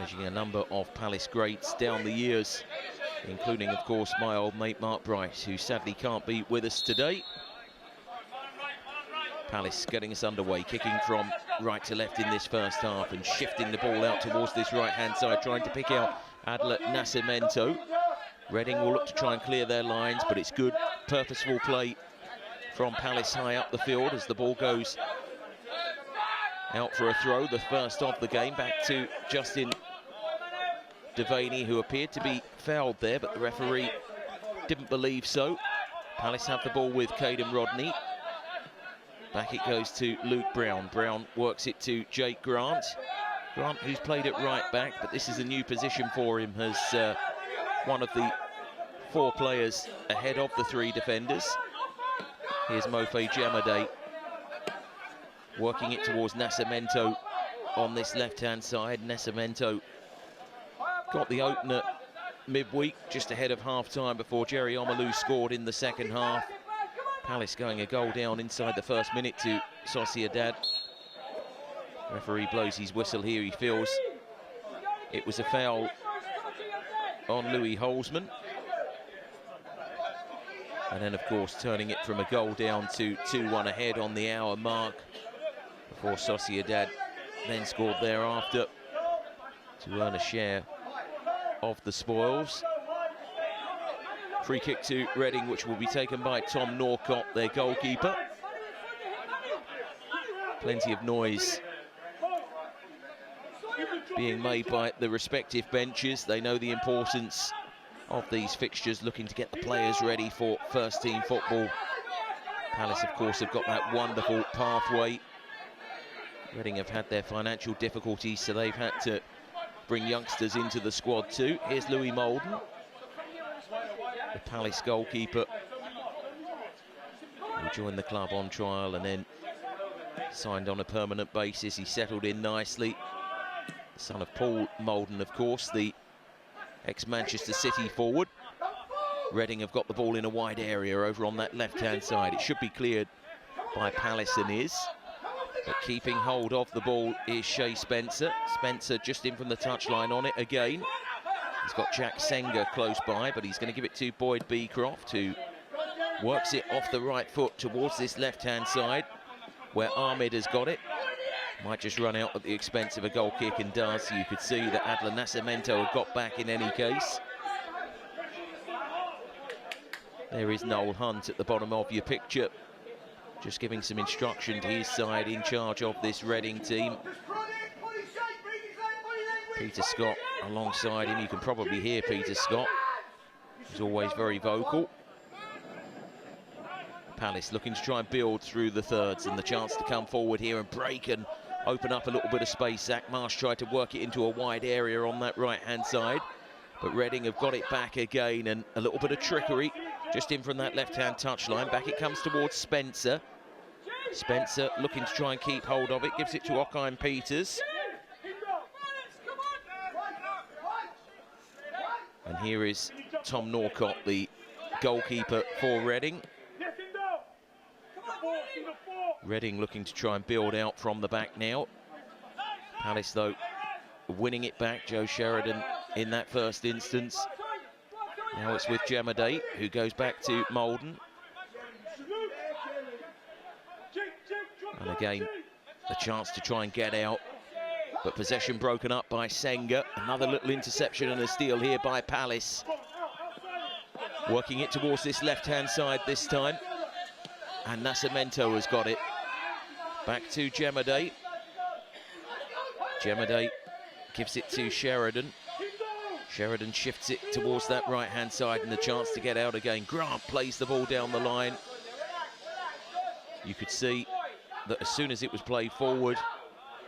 managing a number of Palace greats down the years, including, of course, my old mate Mark Bryce, who sadly can't be with us today. Palace getting us underway, kicking from right to left in this first half and shifting the ball out towards this right-hand side, trying to pick out Adler Nascimento. Reading will look to try and clear their lines, but it's good, purposeful play from Palace high up the field as the ball goes out for a throw, the first of the game, back to Justin Devaney, who appeared to be fouled there, but the referee didn't believe so. Palace have the ball with Caden Rodney. Back it goes to Luke Brown. Brown works it to Jake Grant. Grant, who's played at right back, but this is a new position for him, as one of the 4 players ahead of the 3 defenders. Here's Mofe Djemade working it towards Nascimento on this left-hand side. Nascimento got the opener midweek, just ahead of half-time, before Jerry Omalu scored in the second half. Palace going a goal down inside the first minute to Sociedad. Referee blows his whistle here. He feels it was a foul on Louis Holzman. And then, of course, turning it from a goal down to 2-1 ahead on the hour mark, before Sociedad then scored thereafter to earn a share of the spoils. Free kick to Reading, which will be taken by Tom Norcott, their goalkeeper. Plenty of noise being made by the respective benches. They know the importance of these fixtures, looking to get the players ready for first-team football. Palace, of course, have got that wonderful pathway. Reading have had their financial difficulties, so they've had to bring youngsters into the squad too. Here's Louis Molden, the Palace goalkeeper, who joined the club on trial and then signed on a permanent basis. He settled in nicely. The son of Paul Molden, of course, the ex-Manchester City forward. Reading have got the ball in a wide area over on that left-hand side. It should be cleared by Palace and is. But keeping hold of the ball is Shea Spencer. Spencer just in from the touchline on it again. He's got Jack Senga close by, but he's going to give it to Boyd Beecroft, who works it off the right foot towards this left-hand side, where Ahmed has got it. Might just run out at the expense of a goal kick, and does. You could see that Adler Nascimento had got back in any case. There is Noel Hunt at the bottom of your picture, just giving some instruction to his side in charge of this Reading team. Peter Scott alongside him. You can probably hear Peter Scott. He's always very vocal. Palace looking to try and build through the thirds, and the chance to come forward here and break and open up a little bit of space. Zach Marsh tried to work it into a wide area on that right-hand side, but Reading have got it back again, and a little bit of trickery just in from that left-hand touchline. Back it comes towards Spencer. Spencer looking to try and keep hold of it, gives it to Ockheim Peters. And here is Tom Norcott, the goalkeeper for Reading. Reading looking to try and build out from the back now. Palace, though, winning it back. Joe Sheridan in that first instance. Now it's with Djemade, who goes back to Molden. And again, a chance to try and get out, but possession broken up by Senga. Another little interception and a steal here by Palace. Working it towards this left-hand side this time. And Nascimento has got it. Back to Djemade. Djemade gives it to Sheridan. Sheridan shifts it towards that right-hand side, and the chance to get out again. Grant plays the ball down the line. You could see that as soon as it was played forward,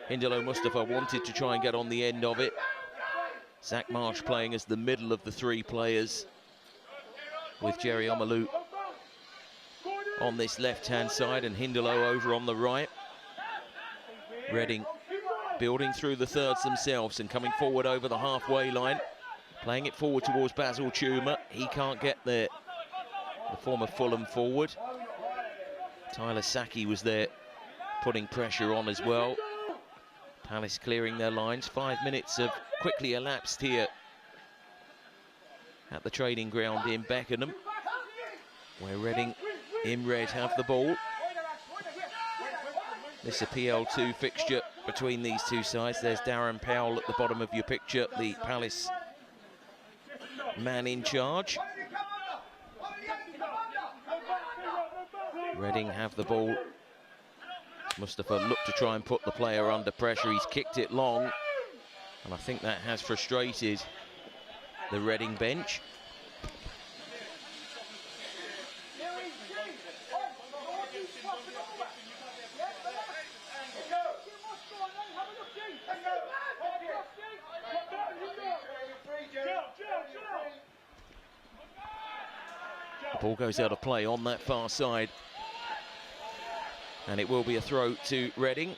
Hindelo Mustafa wanted to try and get on the end of it. Zach Marsh playing as the middle of the 3 players, with Jerry Omalu on this left-hand side and Hindelo over on the right. Reading building through the thirds themselves and coming forward over the halfway line. Playing it forward towards Basil Chuma. He can't get there. The former Fulham forward. Tyler Saki was there putting pressure on as well. Palace clearing their lines. 5 minutes have quickly elapsed here at the training ground in Beckenham, where Reading in red have the ball. This is a PL2 fixture between these two sides. There's Darren Powell at the bottom of your picture, the Palace man in charge. Reading have the ball. Mustafa looked to try and put the player under pressure. He's kicked it long, and I think that has frustrated the Reading bench. The ball goes out of play on that far side, and it will be a throw to Reading.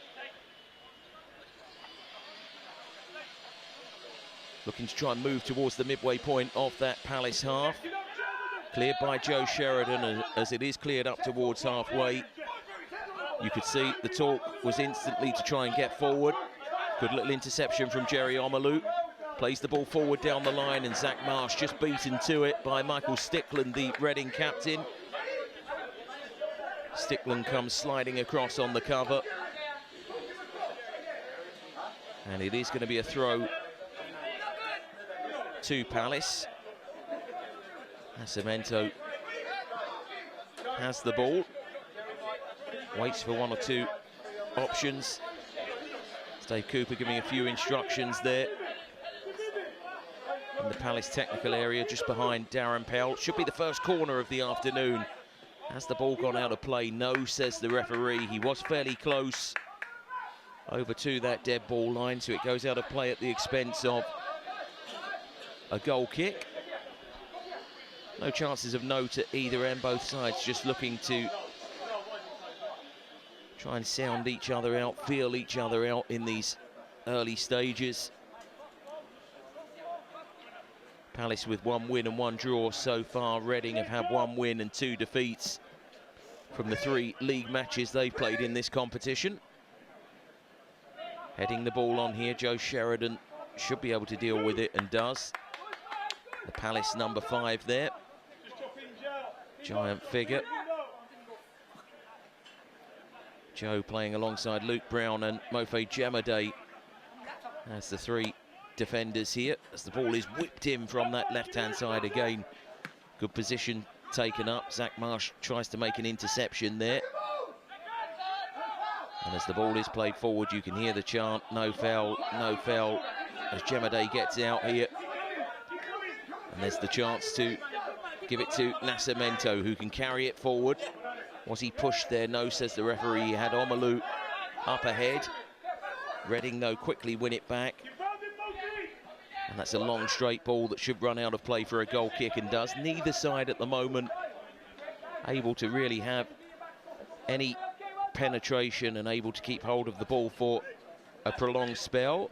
Looking to try and move towards the midway point of that Palace half. Cleared by Joe Sheridan as it is cleared up towards halfway. You could see the talk was instantly to try and get forward. Good little interception from Jerry Omalu. Plays the ball forward down the line, and Zach Marsh just beaten to it by Michael Stickland, the Reading captain. Stickland comes sliding across on the cover. And it is going to be a throw to Palace. Nascimento has the ball. Waits for one or two options. Dave Cooper giving a few instructions there. In the Palace technical area, just behind Darren Powell. Should be the first corner of the afternoon. Has the ball gone out of play? No, says the referee. He was fairly close over to that dead ball line, so it goes out of play at the expense of a goal kick. No chances of note at either end, both sides just looking to try and sound each other out, feel each other out in these early stages. Palace with 1 win and 1 draw so far. Reading have had 1 win and 2 defeats from the 3 league matches they've played in this competition. Heading the ball on here, Joe Sheridan should be able to deal with it, and does. The Palace number 5 there. Giant figure. Joe playing alongside Luke Brown and Mofe Jemade as the 3 defenders here, as the ball is whipped in from that left-hand side again. Good position taken up. Zach Marsh tries to make an interception there. And as the ball is played forward, you can hear the chant, no foul, no foul, as Jemade gets out here. And there's the chance to give it to Nascimento, who can carry it forward. Was he pushed there? No, says the referee. He had Omalu up ahead. Reading, though, quickly win it back. And that's a long straight ball that should run out of play for a goal kick, and does. Neither side at the moment able to really have any penetration and able to keep hold of the ball for a prolonged spell.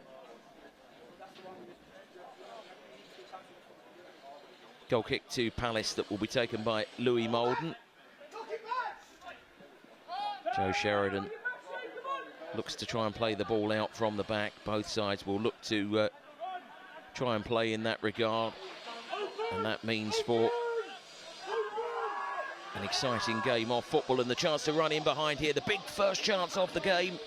Goal kick to Palace that will be taken by Louis Molden. Joe Sheridan looks to try and play the ball out from the back. Both sides will look to try and play in that regard, and that means for an exciting game of football, and the chance to run in behind here, the big first chance of the game,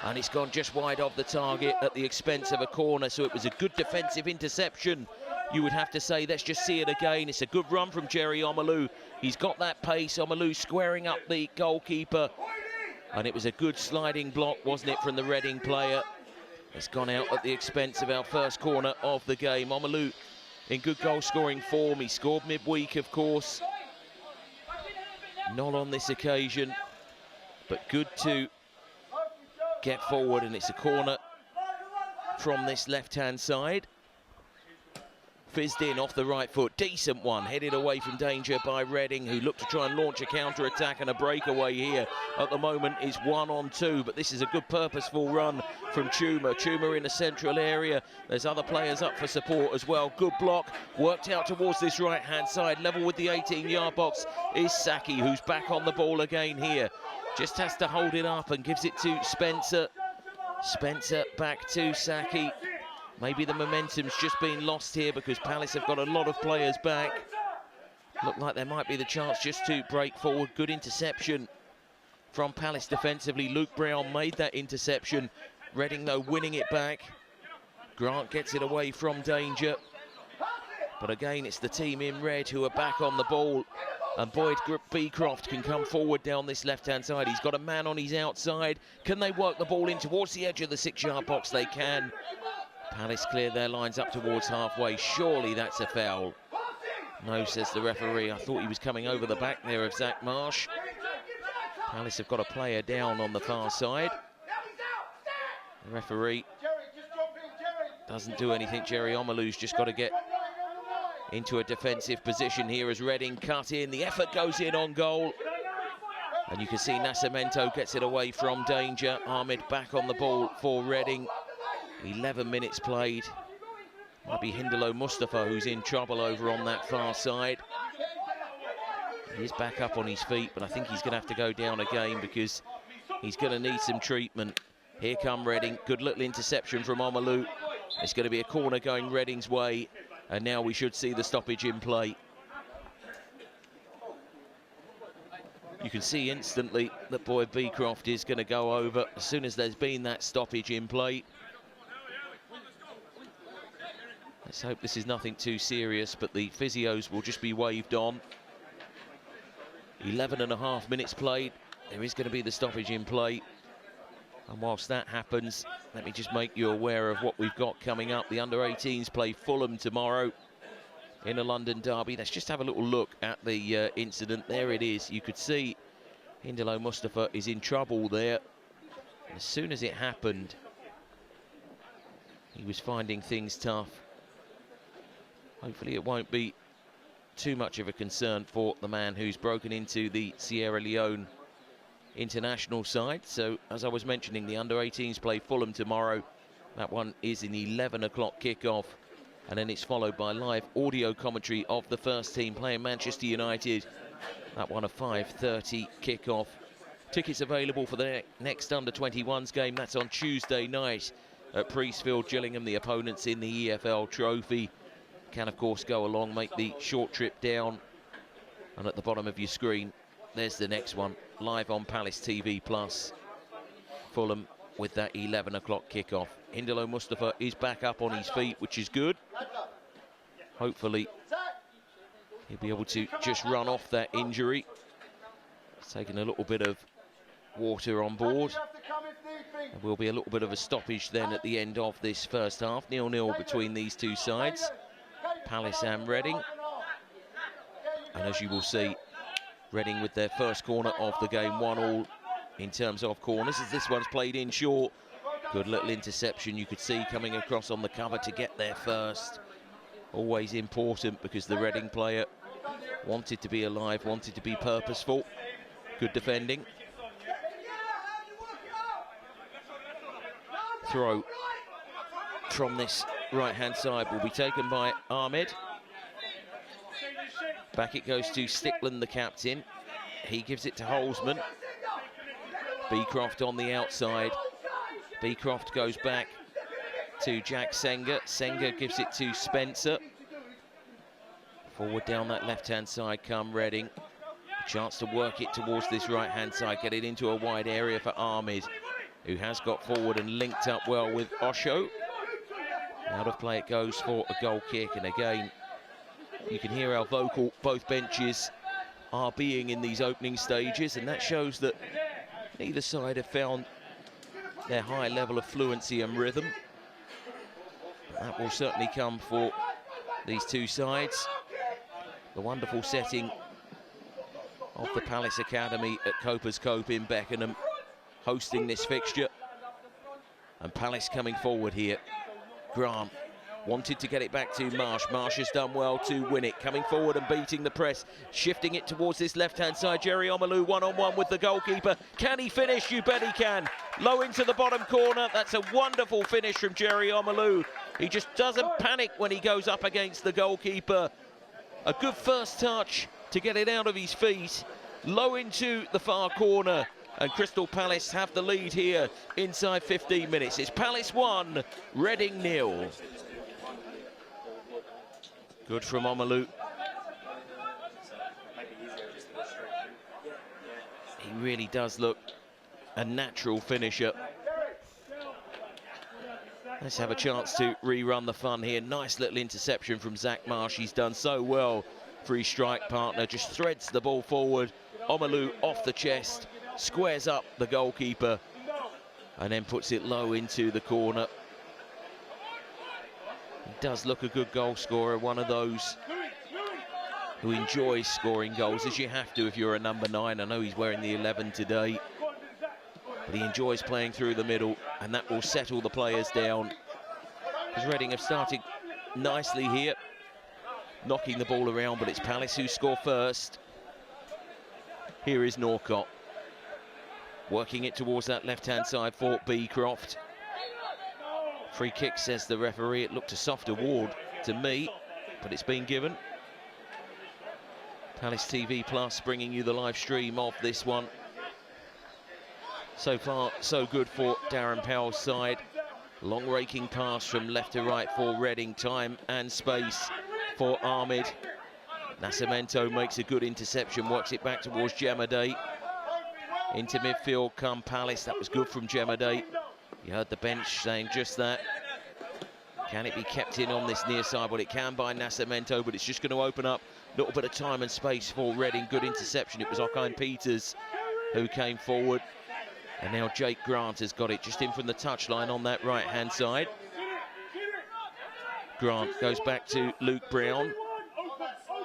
and it's gone just wide of the target at the expense of a corner. So it was a good defensive interception, you would have to say. Let's just see it again. It's a good run from Jerry Omalu. He's got that pace. Omalu squaring up the goalkeeper, and it was a good sliding block, wasn't it, from the Reading player. It's gone out at the expense of our first corner of the game. Omalu in good goal-scoring form. He scored midweek, of course. Not on this occasion, but good to get forward, and it's a corner from this left-hand side. Fizzed in off the right foot. Decent one, headed away from danger by Reading, who look to try and launch a counter-attack, and a breakaway here. At the moment is 1-on-2, but this is a good purposeful run from Chuma. Chuma in the central area. There's other players up for support as well. Good block, worked out towards this right-hand side. Level with the 18-yard box is Saki, who's back on the ball again here. Just has to hold it up and gives it to Spencer. Spencer back to Saki. Maybe the momentum's just been lost here because Palace have got a lot of players back. Looked like there might be the chance just to break forward. Good interception from Palace defensively. Luke Brown made that interception. Reading, though, winning it back. Grant gets it away from danger. But again, it's the team in red who are back on the ball. And Boyd Beecroft can come forward down this left-hand side. He's got a man on his outside. Can they work the ball in towards the edge of the 6-yard box? They can. Palace clear their lines up towards halfway. Surely that's a foul. No, says the referee. I thought he was coming over the back there of Zach Marsh. Palace have got a player down on the far side. The referee doesn't do anything. Jerry Omalu's just got to get into a defensive position here as Reading cut in. The effort goes in on goal. And you can see Nascimento gets it away from danger. Ahmed back on the ball for Reading. 11 minutes played. Might be Hindalo Mustafa who's in trouble over on that far side. He's back up on his feet, but I think he's going to have to go down again because he's going to need some treatment. Here come Reading. Good little interception from Omalu. It's going to be a corner going Reading's way, and now we should see the stoppage in play. You can see instantly that Boyd Beecroft is going to go over as soon as there's been that stoppage in play. Let's hope this is nothing too serious, but the physios will just be waved on. 11.5 minutes played. There is going to be the stoppage in play. And whilst that happens, let me just make you aware of what we've got coming up. The under-18s play Fulham tomorrow in a London derby. Let's just have a little look at the incident. There it is. You could see Hindalo Mustafa is in trouble there. As soon as it happened, he was finding things tough. Hopefully it won't be too much of a concern for the man who's broken into the Sierra Leone international side. So, as I was mentioning, the under-18s play Fulham tomorrow. That one is an 11 o'clock kickoff. And then it's followed by live audio commentary of the first team playing Manchester United. That one a 5:30 kickoff. Tickets available for the next under-21s game. That's on Tuesday night at Priestfield, Gillingham, the opponents in the EFL Trophy. Can, of course, go along, make the short trip down. And at the bottom of your screen, there's the next one, live on Palace TV+. Fulham with that 11 o'clock kickoff. Hindalo Mustafa is back up on his feet, which is good. Hopefully, he'll be able to just run off that injury. He's taken a little bit of water on board. There will be a little bit of a stoppage then at the end of this first half. 0-0 between these two sides, Palace and Reading. And as you will see, Reading with their first corner of the game, 1-1 in terms of corners, as this one's played in short. Good little interception you could see coming across on the cover to get there first. Always important because the Reading player wanted to be alive, wanted to be purposeful. Good defending. Throw from this right-hand side will be taken by Ahmed. Back it goes to Stickland, the captain. He gives it to Holzman. Beecroft on the outside. Beecroft goes back to Jack Senga. Senga gives it to Spencer. Forward down that left-hand side come Reading. A chance to work it towards this right-hand side, get it into a wide area for Ahmed, who has got forward and linked up well with Osho. Out of play it goes for a goal kick, and again, you can hear how vocal both benches are being in these opening stages, and that shows that neither side have found their high level of fluency and rhythm. That will certainly come for these two sides. The wonderful setting of the Palace Academy at Copers Cope in Beckenham, hosting this fixture. And Palace coming forward here. Grant wanted to get it back to Marsh. Marsh has done well to win it. Coming forward and beating the press. Shifting it towards this left-hand side. Jerry Omalu one-on-one with the goalkeeper. Can he finish? You bet he can. Low into the bottom corner. That's a wonderful finish from Jerry Omalu. He just doesn't panic when he goes up against the goalkeeper. A good first touch to get it out of his feet. Low into the far corner. And Crystal Palace have the lead here inside 15 minutes. It's Palace 1, Reading 0. Good from Omalu. He really does look a natural finisher. Let's have a chance to rerun the fun here. Nice little interception from Zach Marsh. He's done so well for his strike partner. Just threads the ball forward. Omalu off the chest, squares up the goalkeeper, and then puts it low into the corner. He does look a good goal scorer, one of those who enjoys scoring goals, as you have to if you're a number 9. I know he's wearing the 11 today, but he enjoys playing through the middle, and that will settle the players down. Because Reading have started nicely here, knocking the ball around, but it's Palace who score first. Here is Norcott, working it towards that left-hand side for Beecroft. Free kick, says the referee. It looked a soft award to me, but it's been given. Palace TV Plus bringing you the live stream of this one. So far, so good for Darren Powell's side. Long raking pass from left to right for Reading. Time and space for Ahmed. Nascimento makes a good interception, works it back towards Jemaday. Into midfield come Palace. That was good from Jemaday. You heard the bench saying just that. Can it be kept in on this near side? Well, it can by Nascimento, but it's just going to open up a little bit of time and space for Reading. Good interception. It was Ockine Peters who came forward. And now Jake Grant has got it just in from the touchline on that right-hand side. Grant goes back to Luke Brown.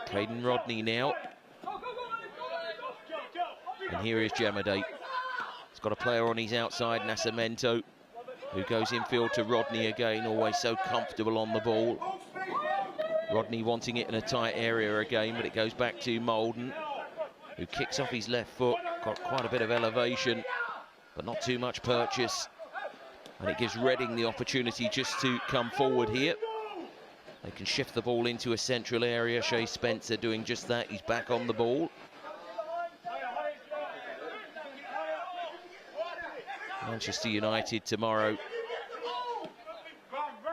Caden Rodney now. And here is Jemaday. He's got a player on his outside, Nascimento, who goes infield to Rodney again, always so comfortable on the ball. Rodney wanting it in a tight area again, but it goes back to Molden, who kicks off his left foot. Got quite a bit of elevation, but not too much purchase. And it gives Reading the opportunity just to come forward here. They can shift the ball into a central area. Shea Spencer doing just that. He's back on the ball. Manchester United tomorrow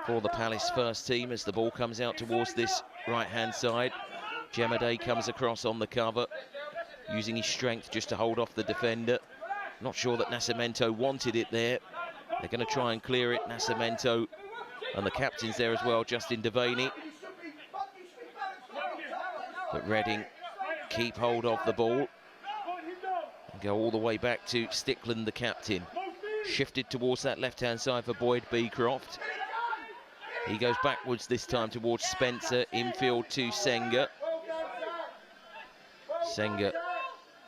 for the Palace first team as the ball comes out towards this right-hand side. Jemaday comes across on the cover, using his strength just to hold off the defender. Not sure that Nascimento wanted it there. They're going to try and clear it. Nascimento and the captain's there as well, Justin Devaney. But Reading keep hold of the ball and go all the way back to Stickland, the captain. Shifted towards that left-hand side for Boyd Beecroft. He goes backwards this time towards Spencer, infield to Senga. Senga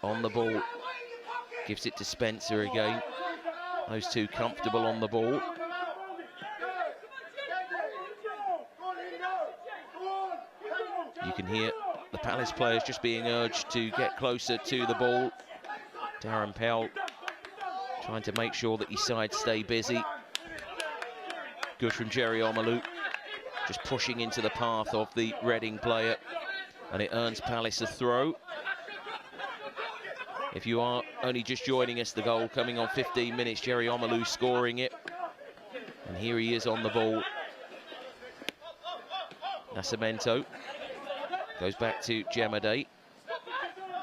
on the ball, gives it to Spencer again. Those two comfortable on the ball. You can hear the Palace players just being urged to get closer to the ball. Darren Powell trying to make sure that his side stay busy. Good from Jerry Omalu, just pushing into the path of the Reading player, and it earns Palace a throw. If you are only just joining us, the goal coming on 15 minutes, Jerry Omalu scoring it. And here he is on the ball. Nascimento goes back to Jemaday.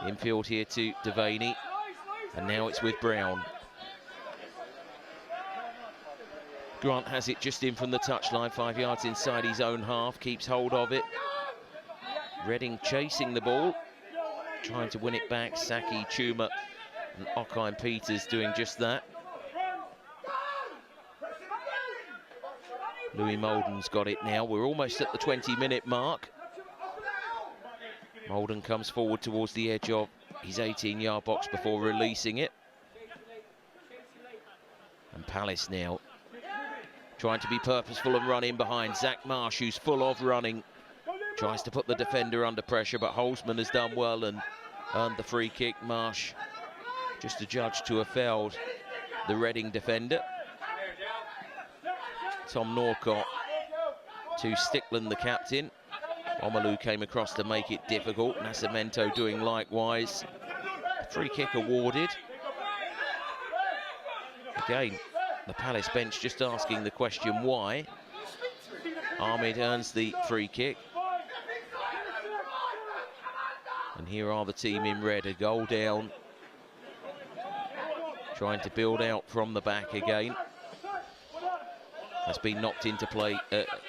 Infield here to Devaney. And now it's with Brown. Grant has it just in from the touchline, 5 yards inside his own half, keeps hold of it. Reading chasing the ball, trying to win it back. Saki, Chuma and Ockine Peters doing just that. Louis Molden's got it now. We're almost at the 20-minute mark. Molden comes forward towards the edge of his 18-yard box before releasing it. And Palace now trying to be purposeful and run in behind. Zach Marsh, who's full of running, tries to put the defender under pressure, but Holzman has done well and earned the free kick. Marsh just adjudged to have fouled the Reading defender. Tom Norcott to Stickland, the captain. Omalu came across to make it difficult. Nascimento doing likewise. Free kick awarded. Again, the Palace bench just asking the question why. Ahmed earns the free kick. And here are the team in red, a goal down. Trying to build out from the back again. Has been knocked into play,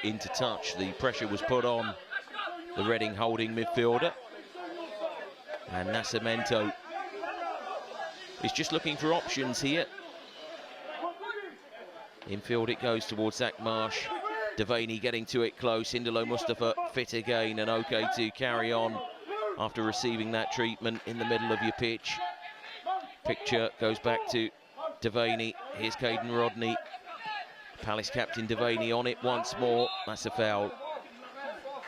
into touch. The pressure was put on the Reading holding midfielder. And Nascimento is just looking for options here. Infield it goes towards Zach Marsh. Devaney getting to it close. Indolo Mustafa fit again and okay to carry on after receiving that treatment in the middle of your pitch. Picture goes back to Devaney. Here's Caden Rodney. Palace captain Devaney on it once more. That's a foul.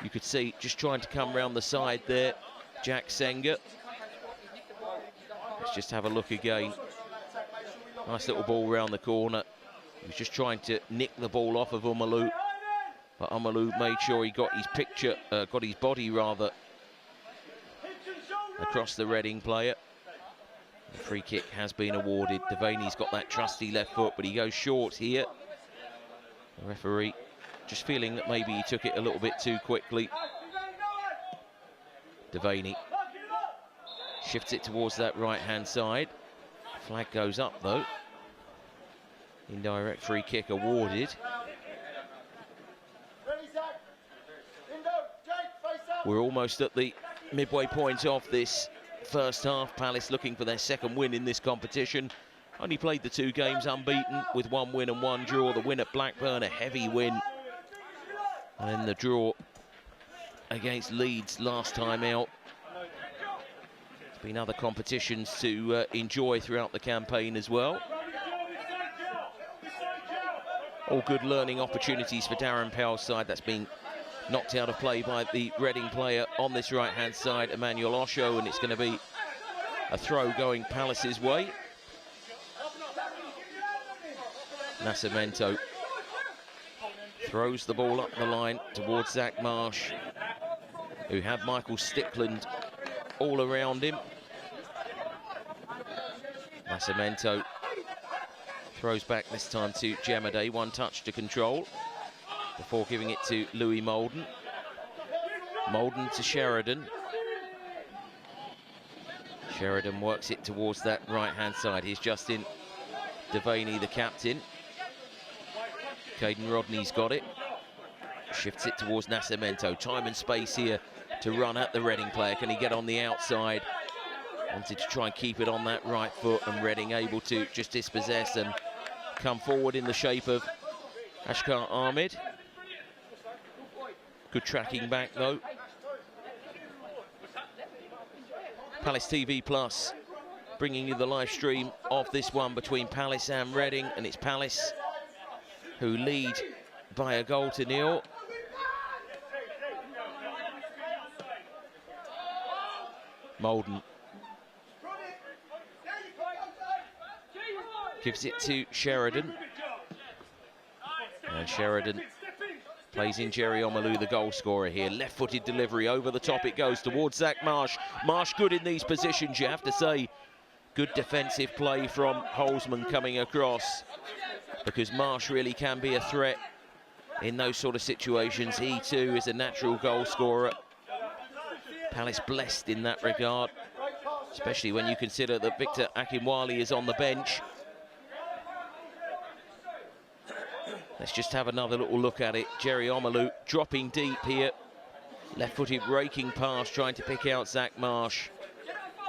You could see just trying to come round the side there, Jack Senga. Let's just have a look again. Nice little ball round the corner. He was just trying to nick the ball off of Omalu, but Omalu made sure he got his picture, got his body rather, across the Reading player. The free kick has been awarded. Devaney's got that trusty left foot, but he goes short here. The referee just feeling that maybe he took it a little bit too quickly. Devaney shifts it towards that right-hand side. Flag goes up though. Indirect free kick awarded. We're almost at the midway point of this first half. Palace looking for their second win in this competition. Only played the 2 games unbeaten with 1 win and 1 draw. The win at Blackburn, a heavy win. And then the draw against Leeds last time out. There's been other competitions to enjoy throughout the campaign as well. All good learning opportunities for Darren Powell's side. That's been knocked out of play by the Reading player on this right-hand side, Emmanuel Osho, and it's going to be a throw going Palace's way. Nascimento throws the ball up the line towards Zach Marsh, who had Michael Stickland all around him. Nascimento throws back this time to Jemade, 1 touch to control before giving it to Louis Molden. Molden to Sheridan. Sheridan works it towards that right-hand side. Here's Justin Devaney, the captain. Caden Rodney's got it. Shifts it towards Nascimento. Time and space here to run at the Reading player. Can he get on the outside? Wanted to try and keep it on that right foot, and Reading able to just dispossess and come forward in the shape of Ashkar Ahmed. Good tracking back though. Palace TV Plus bringing you the live stream of this one between Palace and Reading, and it's Palace who lead by a goal to nil. Molden gives it to Sheridan, and Sheridan plays in Jerry Omalu, the goal scorer here. Left-footed delivery, over the top it goes towards Zach Marsh. Marsh good in these positions, you have to say. Good defensive play from Holzman coming across, because Marsh really can be a threat in those sort of situations. He too is a natural goal scorer. Palace blessed in that regard, especially when you consider that Victor Akinwale is on the bench. Let's just have another little look at it. Jerry Omalu dropping deep here. Left-footed raking pass, trying to pick out Zach Marsh.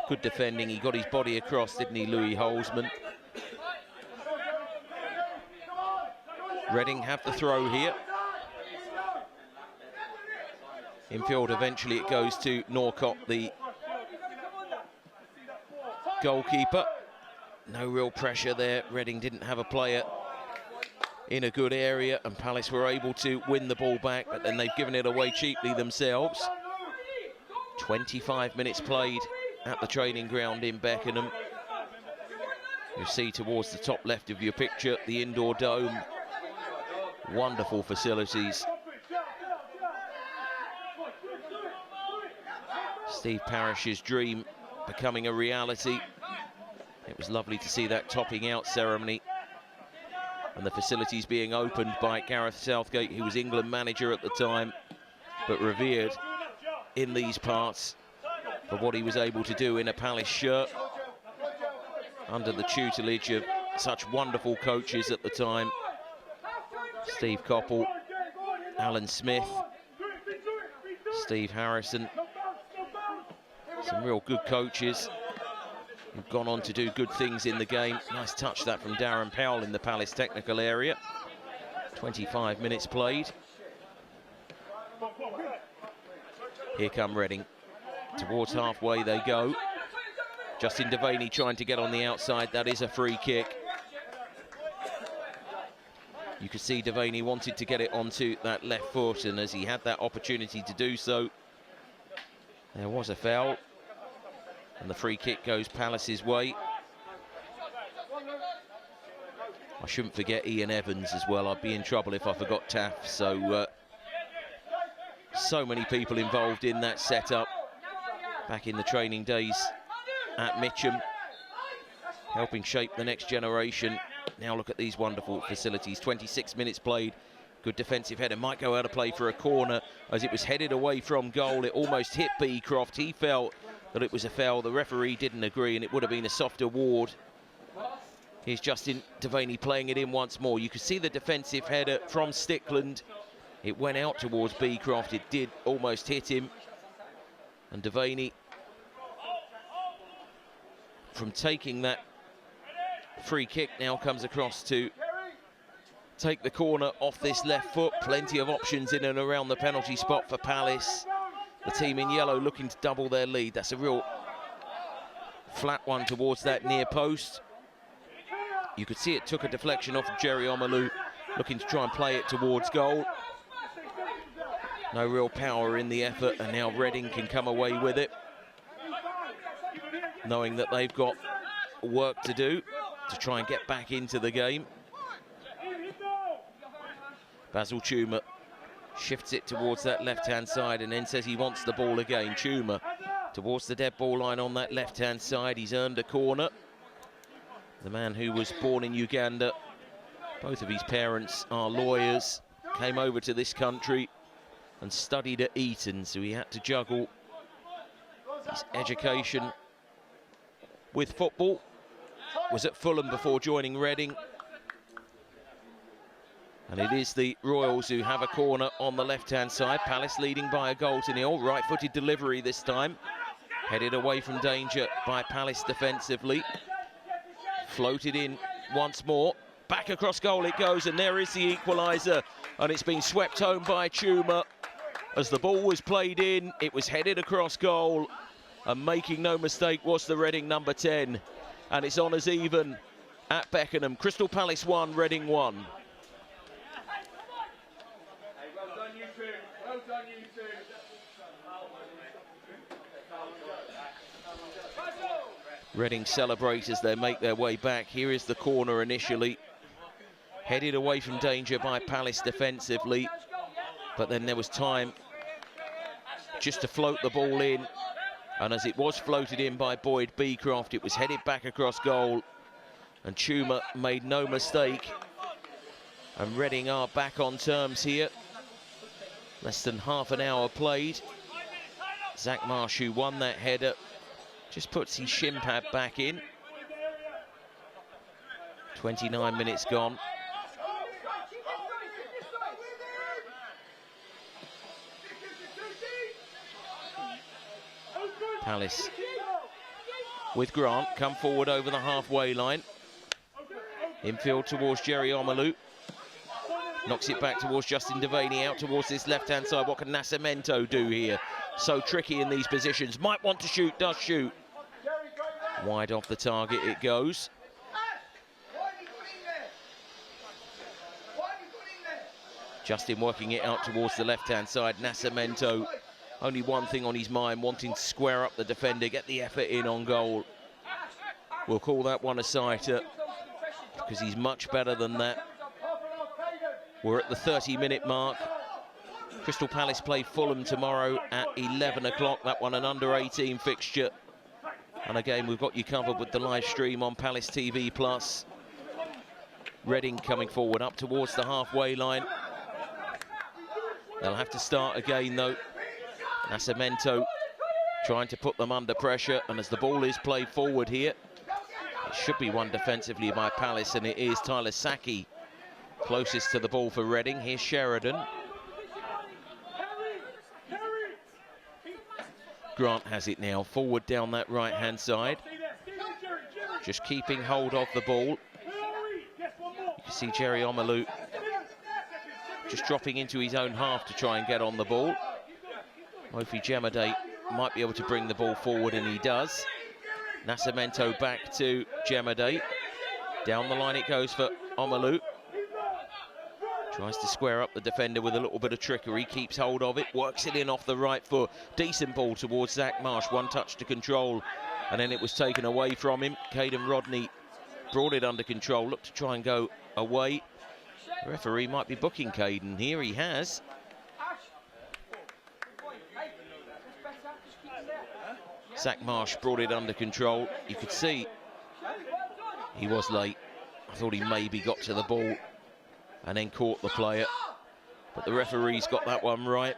Good defending. He got his body across, didn't he, Louis Holzman? Reading have the throw here. Infield, eventually it goes to Norcott, the goalkeeper. No real pressure there. Reading didn't have a player in a good area, and Palace were able to win the ball back, but then they've given it away cheaply themselves. 25 minutes played at the training ground in Beckenham. You see towards the top left of your picture the indoor dome. Wonderful facilities. Steve Parish's dream becoming a reality. It was lovely to see that topping out ceremony and the facilities being opened by Gareth Southgate, who was England manager at the time, but revered in these parts for what he was able to do in a Palace shirt under the tutelage of such wonderful coaches at the time. Steve Coppell, Alan Smith, Steve Harrison, some real good coaches who've gone on to do good things in the game. Nice touch that from Darren Powell in the Palace technical area. 25 minutes played. Here come Reading. Towards halfway they go. Justin Devaney trying to get on the outside. That is a free kick. You could see Devaney wanted to get it onto that left foot, and as he had that opportunity to do so, there was a foul. And the free kick goes Palace's way. I shouldn't forget Ian Evans as well. I'd be in trouble if I forgot Taff. So many people involved in that setup back in the training days at Mitcham, helping shape the next generation. Now look at these wonderful facilities. 26 minutes played. Good defensive header. Might go out of play for a corner as it was headed away from goal. It almost hit Beecroft. He felt that it was a foul. The referee didn't agree, and it would have been a soft award. Here's Justin Devaney playing it in once more. You could see the defensive header from Stickland. It went out towards Beecroft. It did almost hit him. And Devaney, from taking that free kick, now comes across to take the corner off this left foot. Plenty of options in and around the penalty spot for Palace. The team in yellow looking to double their lead. That's a real flat one towards that near post. You could see it took a deflection off of Jerry Omalu, looking to try and play it towards goal. No real power in the effort, and now Reading can come away with it, knowing that they've got work to do to try and get back into the game. Basil Chuma shifts it towards that left-hand side and then says he wants the ball again. Chuma towards the dead ball line on that left-hand side. He's earned a corner. The man who was born in Uganda, both of his parents are lawyers, came over to this country and studied at Eton, so he had to juggle his education with football. Was at Fulham before joining Reading. And it is the Royals who have a corner on the left-hand side. Palace leading by a goal to nil. Right-footed delivery this time. Headed away from danger by Palace defensively. Floated in once more. Back across goal it goes, and there is the equaliser. And it's been swept home by Chuma. As the ball was played in, it was headed across goal. And making no mistake was the Reading number 10. And it's on as even at Beckenham. Crystal Palace 1, Reading 1. Reading celebrate as they make their way back. Here is the corner initially. Headed away from danger by Palace defensively. But then there was time just to float the ball in. And as it was floated in by Boyd Beecroft, it was headed back across goal. And Chuma made no mistake. And Reading are back on terms here. Less than half an hour played. Zach Marsh, who won that header, just puts his shin pad back in. 29 minutes gone. Palace with Grant come forward over the halfway line. Infield towards Jerry Omalu. Knocks it back towards Justin Devaney, out towards this left-hand side. What can Nascimento do here? So tricky in these positions. Might want to shoot, does shoot. Wide off the target it goes. Justin working it out towards the left-hand side. Nascimento, only one thing on his mind, wanting to square up the defender, get the effort in on goal. We'll call that one a sighter, because he's much better than that. We're at the 30-minute mark. Crystal Palace play Fulham tomorrow at 11 o'clock. That one an under-18 fixture. And again, we've got you covered with the live stream on Palace TV+. Reading coming forward up towards the halfway line. They'll have to start again though. Nascimento trying to put them under pressure, and as the ball is played forward here, it should be won defensively by Palace, and it is. Tyler Saki closest to the ball for Reading. Here's Sheridan. Grant has it now, forward down that right-hand side. Just keeping hold of the ball. You can see Jerry Omalu just dropping into his own half to try and get on the ball. Mofi Jemade might be able to bring the ball forward, and he does. Nascimento back to Jemade. Down the line it goes for Omalu. Tries to square up the defender with a little bit of trickery, keeps hold of it, works it in off the right foot. Decent ball towards Zach Marsh, one touch to control, and then it was taken away from him. Caden Rodney brought it under control, looked to try and go away. The referee might be booking Caden here, he has. Zach Marsh brought it under control. You could see he was late. I thought he maybe got to the ball and then caught the player, but the referee's got that one right.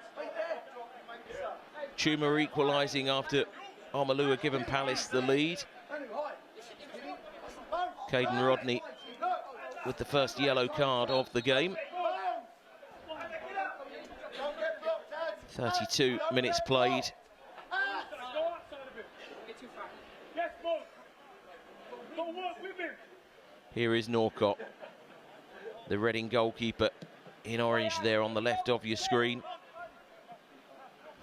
Tuma equalising after Omalu had given Palace the lead. Caden Rodney with the first yellow card of the game. 32 minutes played. Here is Norcott, the Reading goalkeeper, in orange there on the left of your screen.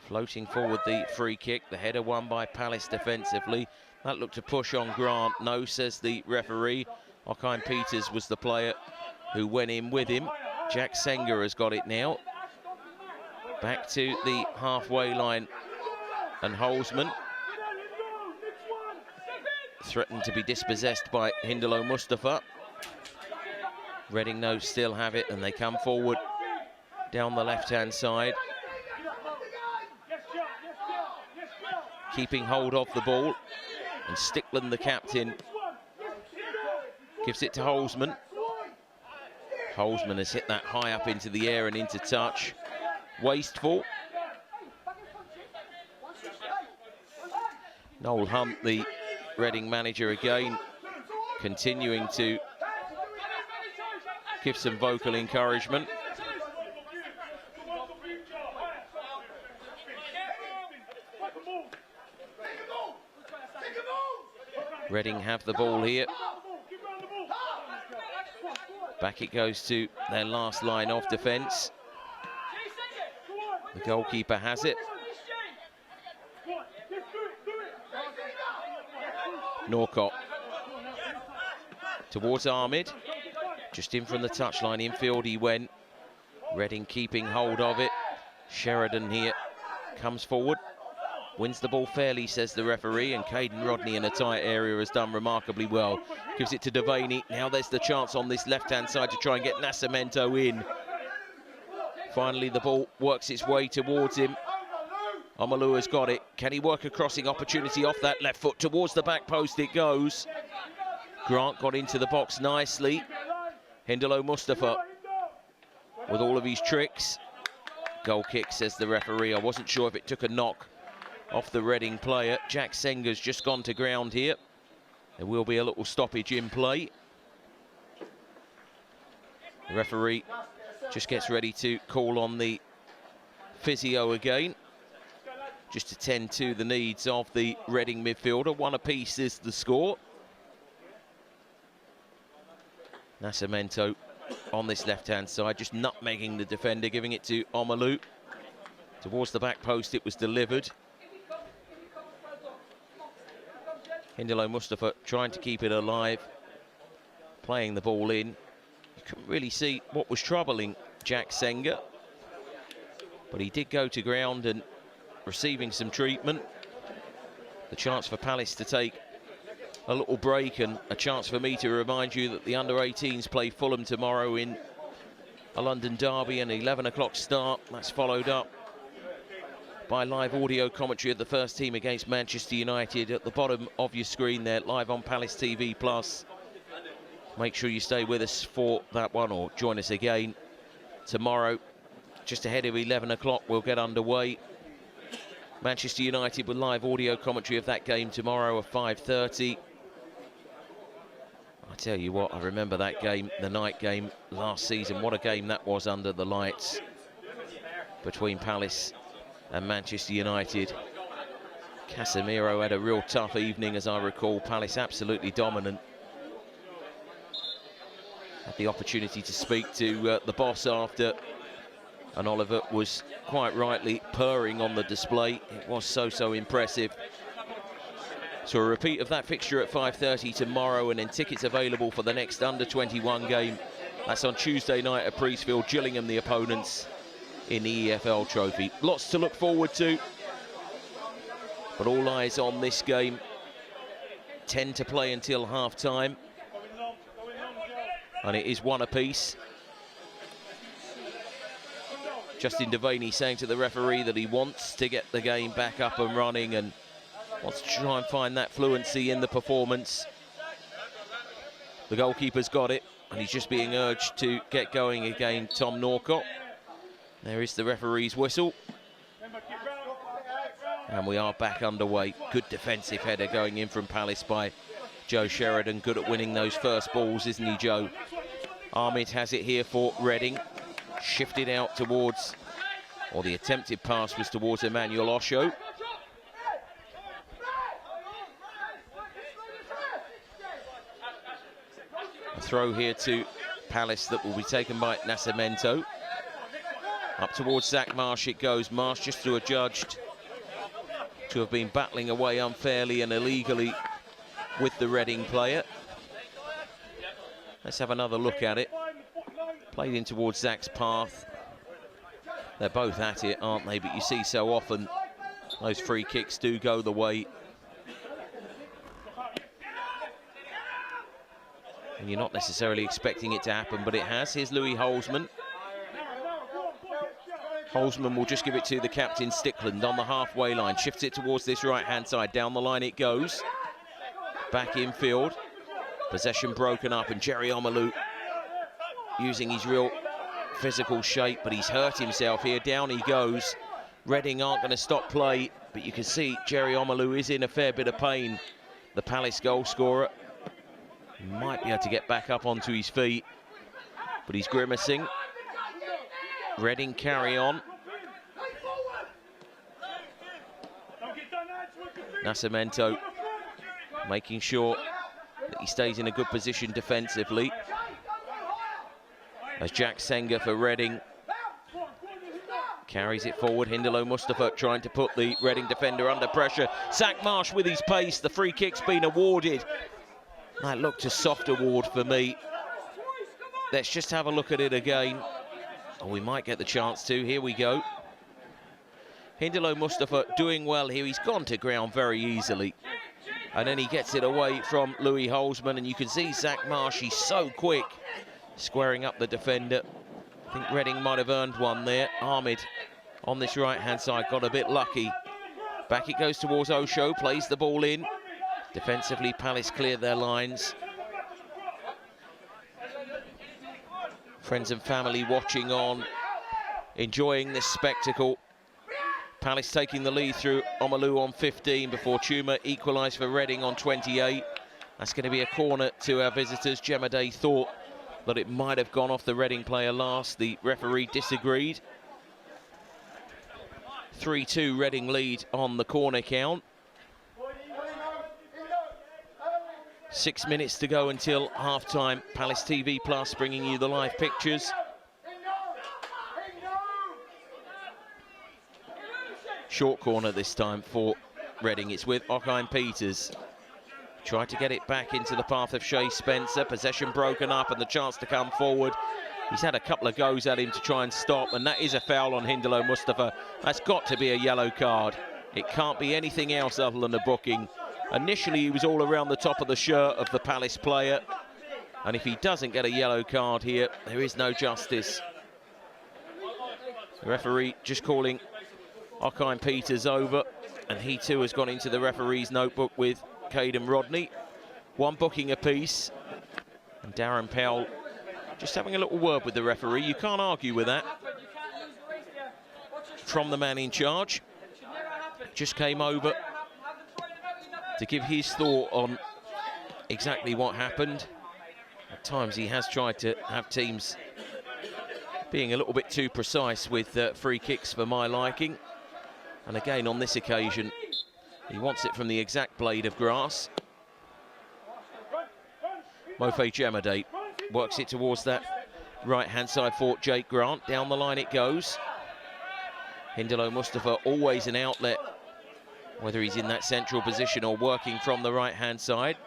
Floating forward the free kick, the header won by Palace defensively. That looked to push on Grant. No, says the referee. Ockheim Peters was the player who went in with him. Jack Senga has got it now. Back to the halfway line, and Holzman threatened to be dispossessed by Hindalo Mustafa. Reading though still have it, and they come forward down the left-hand side, keeping hold of the ball, and Stickland, the captain, gives it to Holzman. Holzman has hit that high up into the air and into touch. Wasteful. Noel Hunt, the Reading manager, again continuing to give some vocal encouragement. Reading have the ball here. Back it goes to their last line of defence. The goalkeeper has it. Norcott towards Ahmed, just in from the touchline, infield he went. Reading keeping hold of it. Sheridan here comes forward, wins the ball fairly, says the referee, and Caden Rodney in a tight area has done remarkably well. Gives it to Devaney. Now there's the chance on this left-hand side to try and get Nascimento in. Finally the ball works its way towards him. Omalu has got it. Can he work a crossing opportunity off that left foot? Towards the back post it goes. Grant got into the box nicely. Hindalo Mustafa with all of his tricks. Goal kick, says the referee. I wasn't sure if it took a knock off the Reading player. Jack Senga's just gone to ground here. There will be a little stoppage in play. The referee just gets ready to call on the physio again, just to tend to the needs of the Reading midfielder. One apiece is the score. Nascimento on this left-hand side, just nutmegging the defender, giving it to Omalu. Towards the back post it was delivered. Hindalo Mustafa trying to keep it alive, playing the ball in. You couldn't really see what was troubling Jack Senga, but he did go to ground and receiving some treatment. The chance for Palace to take a little break, and a chance for me to remind you that the under-18s play Fulham tomorrow in a London derby, an 11 o'clock start. That's followed up by live audio commentary of the first team against Manchester United at the bottom of your screen there, live on Palace TV Plus. make sure you stay with us for that one, or join us again tomorrow. Just ahead of 11 o'clock, we'll get underway. Manchester United with live audio commentary of that game tomorrow at 5:30. I tell you what, I remember that game, the night game last season. What a game that was under the lights between Palace and Manchester United. Casemiro had a real tough evening, as I recall. Palace absolutely dominant. Had the opportunity to speak to the boss after, and Oliver was quite rightly purring on the display. It was so impressive. So a repeat of that fixture at 5:30 tomorrow, and then tickets available for the next under-21 game. That's on Tuesday night at Priestfield. Gillingham the opponents in the EFL Trophy. Lots to look forward to, but all eyes on this game. 10 to play until half-time, and it is one apiece. Justin Devaney saying to the referee that he wants to get the game back up and running and wants to try and find that fluency in the performance. The goalkeeper's got it, and he's just being urged to get going again, Tom Norcott. There is the referee's whistle. And we are back underway. Good defensive header going in from Palace by Joe Sheridan. Good at winning those first balls, isn't he, Joe? Ahmed has it here for Reading. Shifted out towards, or the attempted pass was towards Emmanuel Osho. A throw here to Palace that will be taken by Nascimento. Up towards Zach Marsh it goes. Marsh just to adjudged to have been battling away unfairly and illegally with the Reading player. Let's have another look at it. Played in towards Zach's path. They're both at it, aren't they? But you see so often those free kicks do go the way. And you're not necessarily expecting it to happen, but it has. Here's Louis Holzman. Holzman will just give it to the captain, Stickland, on the halfway line. Shifts it towards this right-hand side. Down the line it goes. Back infield. Possession broken up, and Jerry Omalu using his real physical shape, but he's hurt himself here. Down he goes. Reading aren't going to stop play, but you can see Jerry Omalu is in a fair bit of pain. The Palace goal scorer might be able to get back up onto his feet, but he's grimacing. Reading carry on. Nascimento making sure that he stays in a good position defensively. As Jack Senga for Reading carries it forward. Hindolo Mustafa trying to put the Reading defender under pressure. Zach Marsh with his pace. The free kick's been awarded. That looked a soft award for me. Let's just have a look at it again. Oh, we might get the chance to. Here we go. Hindolo Mustafa doing well here. He's gone to ground very easily. And then he gets it away from Louis Holzman. And you can see Zach Marsh, he's so quick, squaring up the defender. I think Reading might have earned one there. Ahmed on this right-hand side got a bit lucky. Back it goes towards Osho, plays the ball in. Defensively, Palace clear their lines. Friends and family watching on, enjoying this spectacle. Palace taking the lead through Omalu on 15 before Chuma equalised for Reading on 28. That's going to be a corner to our visitors. Jemaday thought that it might have gone off the Reading player last. The referee disagreed. 3-2 Reading lead on the corner count. 6 minutes to go until half-time. Palace TV Plus bringing you the live pictures. Short corner this time for Reading. It's with Ockheim Peters. Tried to get it back into the path of Shea Spencer. Possession broken up and the chance to come forward. He's had a couple of goes at him to try and stop, and that is a foul on Hindolo Mustafa. That's got to be a yellow card. It can't be anything else other than a booking. Initially, he was all around the top of the shirt of the Palace player. And if he doesn't get a yellow card here, there is no justice. The referee just calling Ockheim Peters over, and he too has gone into the referee's notebook with Caden Rodney. One booking apiece. And Darren Powell just having a little word with the referee. You can't argue with that. From the man in charge. Just came over to give his thought on exactly what happened. At times he has tried to have teams being a little bit too precise with free kicks for my liking. And again, on this occasion, he wants it from the exact blade of grass. Mofe Jemade works it towards that right-hand side for Jake Grant. Down the line it goes. Hindolo Mustafa, always an outlet, whether he's in that central position or working from the right-hand side.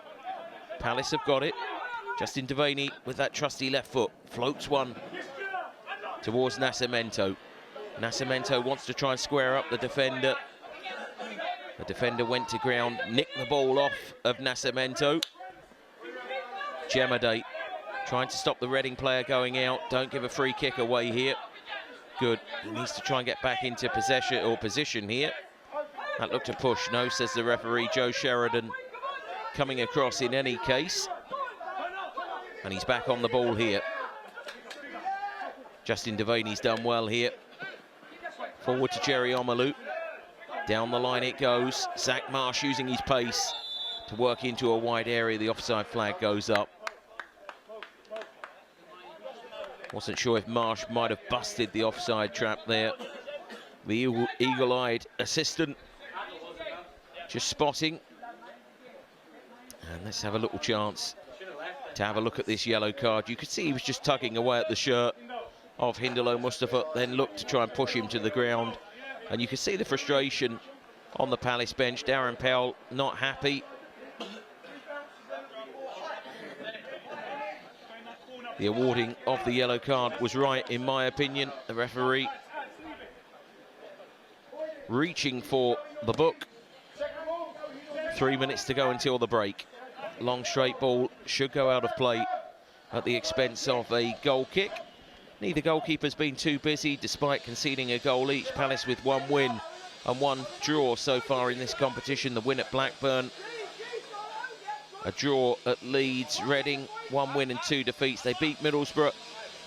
Palace have got it. Justin Devaney with that trusty left foot. Floats one towards Nascimento. Nascimento wants to try and square up the defender. The defender went to ground, nicked the ball off of Nascimento. Jemade trying to stop the Reading player going out. Don't give a free kick away here. Good. He needs to try and get back into possession or position here. That looked a push. No, says the referee. Joe Sheridan coming across in any case. And he's back on the ball here. Justin Devaney's done well here. Forward to Jerry Omalu. Down the line it goes. Zach Marsh using his pace to work into a wide area. The offside flag goes up. Wasn't sure if Marsh might have busted the offside trap there. The eagle-eyed assistant just spotting. And let's have a little chance to have a look at this yellow card. You could see he was just tugging away at the shirt of Hindolo Mustafa, then looked to try and push him to the ground. And you can see the frustration on the Palace bench. Darren Powell not happy. The awarding of the yellow card was right, in my opinion. The referee reaching for the book. 3 minutes to go until the break. Long straight ball should go out of play at the expense of a goal kick. Neither goalkeeper's been too busy despite conceding a goal each. Palace with one win and one draw so far in this competition. The win at Blackburn, a draw at Leeds. Reading, 1 win and 2 defeats. They beat Middlesbrough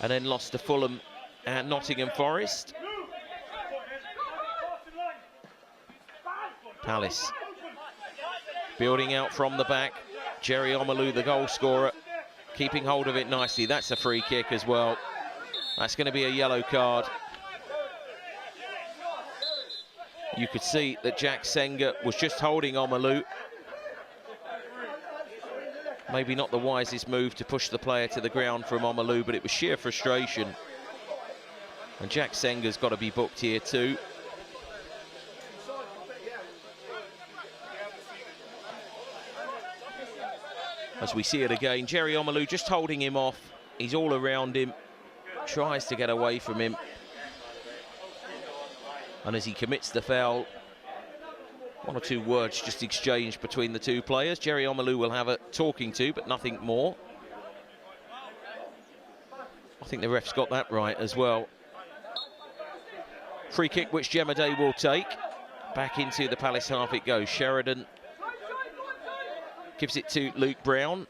and then lost to Fulham and Nottingham Forest. Palace building out from the back. Jerry Omalu, the goal scorer, keeping hold of it nicely. That's a free kick as well. That's going to be a yellow card. You could see that Jack Senga was just holding Omalu. Maybe not the wisest move to push the player to the ground from Omalu, but it was sheer frustration. And Jack Senga's got to be booked here too. As we see it again, Jerry Omalu just holding him off. He's all around him, tries to get away from him. And as he commits the foul, 1 or 2 words just exchanged between the two players. Jerry Omalu will have a talking to, but nothing more. I think the ref's got that right as well. Free kick which Jemade will take. Back into the Palace half it goes. Sheridan gives it to Luke Brown.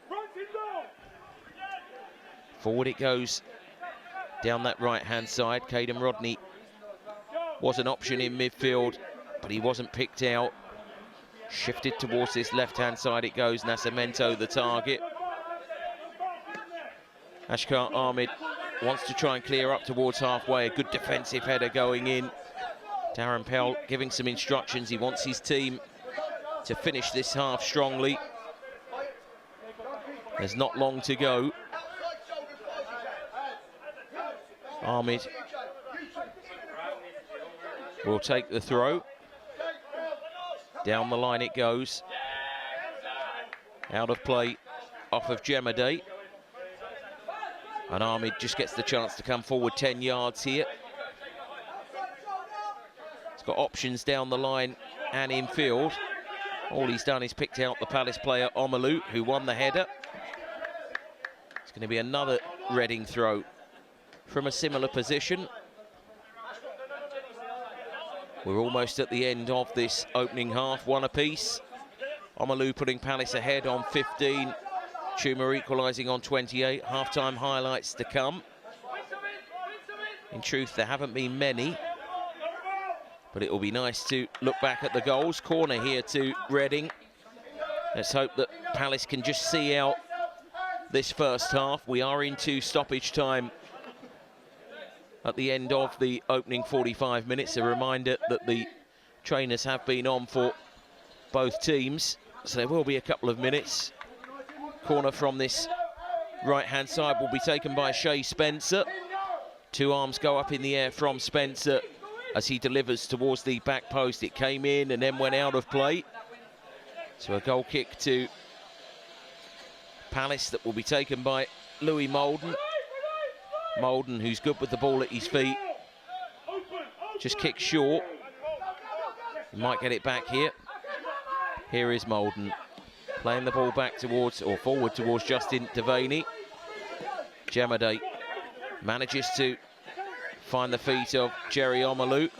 Forward it goes down that right-hand side. Caden Rodney was an option in midfield, but he wasn't picked out. Shifted towards this left-hand side it goes. Nascimento the target. Ashkar Ahmed wants to try and clear up towards halfway. A good defensive header going in. Darren Powell giving some instructions. He wants his team to finish this half strongly. There's not long to go. Ahmed will take the throw. Down the line it goes. Out of play off of Jemade. And Ahmed just gets the chance to come forward 10 yards here. He's got options down the line and in field. All he's done is picked out the Palace player Omalu, who won the header. It's going to be another Reading throw from a similar position. We're almost at the end of this opening half, 1 apiece. Omalu putting Palace ahead on 15. Chuma equalising on 28, half-time highlights to come. In truth, there haven't been many, but it will be nice to look back at the goals. Corner here to Reading. Let's hope that Palace can just see out this first half. We are into stoppage time at the end of the opening 45 minutes. A reminder that the trainers have been on for both teams, so there will be a couple of minutes. Corner from this right-hand side will be taken by Shay Spencer. Two arms go up in the air from Spencer as he delivers towards the back post. It came in and then went out of play. So a goal kick to Palace that will be taken by Louis Moulden. Moulden, who's good with the ball at his feet, just kicks short. He might get it back here. Here is Moulden playing the ball back towards, or forward towards Justin Devaney. Jemade manages to find the feet of Jerry Omalu,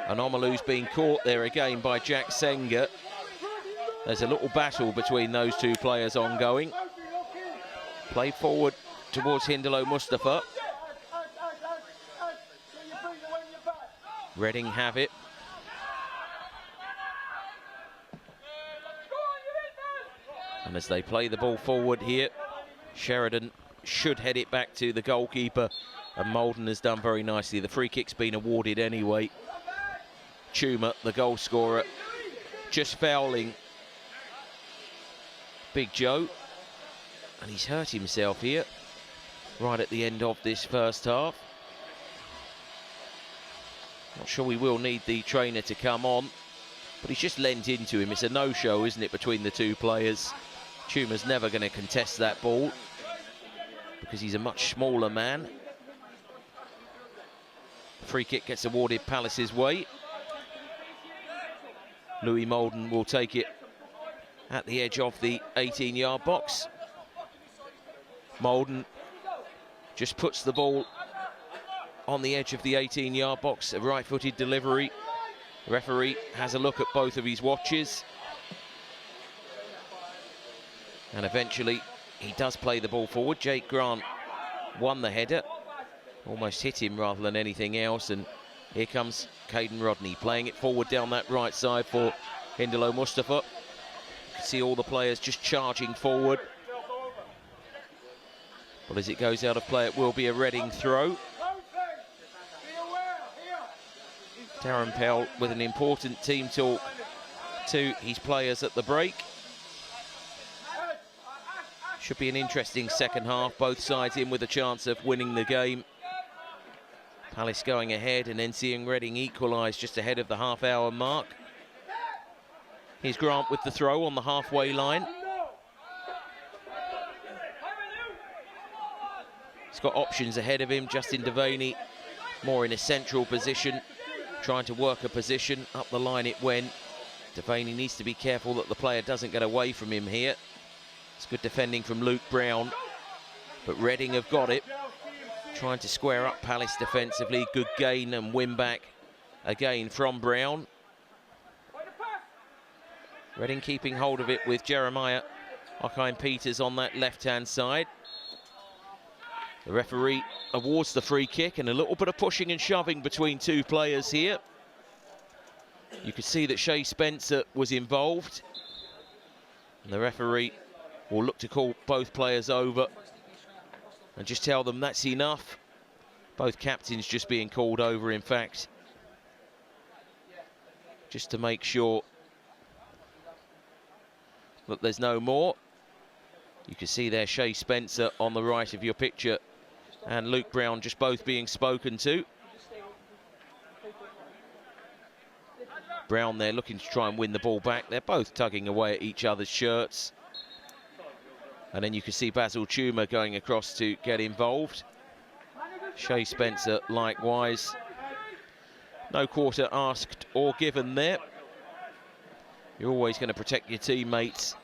and Omalu's been caught there again by Jack Senga. There's a little battle between those two players ongoing. Play forward towards Hindolo Mustafa. Reading have it. And as they play the ball forward here, Sheridan should head it back to the goalkeeper, and Moulden has done very nicely. The free kick's been awarded anyway. Chuma, the goal scorer, just fouling Big Joe, and he's hurt himself here right at the end of this first half. Not sure we will need the trainer to come on, but he's just lent into him. It's a no-show, isn't it, between the two players? Chuma's never going to contest that ball because he's a much smaller man. Free kick gets awarded Palace's way. Louis Moulden will take it at the edge of the 18-yard box. Moulden just puts the ball on the edge of the 18-yard box, a right-footed delivery. The referee has a look at both of his watches, and eventually he does play the ball forward. Jake Grant won the header, almost hit him rather than anything else, and here comes Caden Rodney playing it forward down that right side for Hindolo Mustafa. You can see all the players just charging forward, but as it goes out of play, it will be a Reading throw. Darren Pell with an important team talk to his players at the break. Should be an interesting second half, both sides in with a chance of winning the game. Palace going ahead and then seeing Reading equalise just ahead of the half-hour mark. Here's Grant with the throw on the halfway line. He's got options ahead of him. Justin Devaney more in a central position, trying to work a position. Up the line it went. Devaney needs to be careful that the player doesn't get away from him here. It's good defending from Luke Brown, but Reading have got it. Trying to square up Palace defensively. Good gain and win back again from Brown. Reading keeping hold of it with Jeremiah Okine-Peters on that left-hand side. The referee awards the free kick, and a little bit of pushing and shoving between two players here. You could see that Shay Spencer was involved, and the referee will look to call both players over and just tell them that's enough. Both captains just being called over, in fact, just to make sure that there's no more. You can see there Shay Spencer on the right of your picture and Luke Brown just both being spoken to. Brown there looking to try and win the ball back. They're both tugging away at each other's shirts. And then you can see Basil Chuma going across to get involved. Shay Spencer likewise. No quarter asked or given there. You're always going to protect your teammates.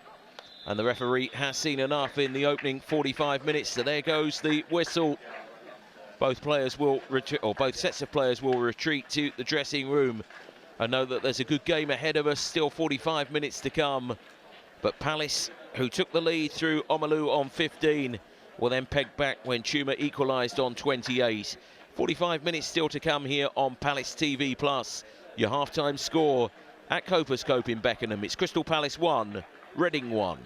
And the referee has seen enough in the opening 45 minutes. So there goes the whistle. Both players will retreat, or both sets of players will retreat to the dressing room. I know that there's a good game ahead of us, still 45 minutes to come. But Palace who took the lead through Omalu on 15, will then peg back when Tuma equalised on 28. 45 minutes still to come here on Palace TV Plus. Your half-time score at Copperscope in Beckenham. It's Crystal Palace 1, Reading 1.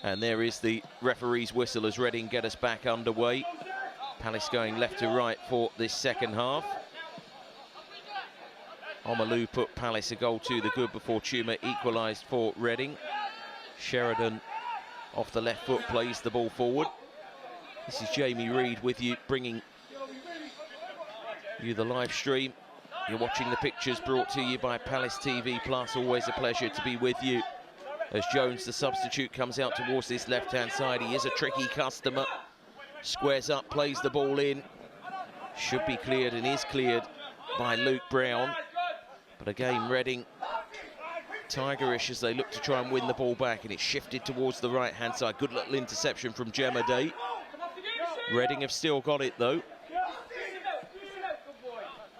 And there is the referee's whistle as Reading get us back underway. Palace going left to right for this second half. Omalu put Palace a goal to the good before Tuma equalised for Reading. Sheridan off the left foot plays the ball forward. This is Jamie Reid with you, bringing you the live stream. You're watching the pictures brought to you by Palace TV Plus. Always a pleasure to be with you. As Jones, the substitute, comes out towards this left-hand side. He is a tricky customer. Squares up, plays the ball in. Should be cleared and is cleared by Luke Brown. But again, Reading tigerish as they look to try and win the ball back, and it's shifted towards the right-hand side. Good little interception from Gemma Day. Reading have still got it, though.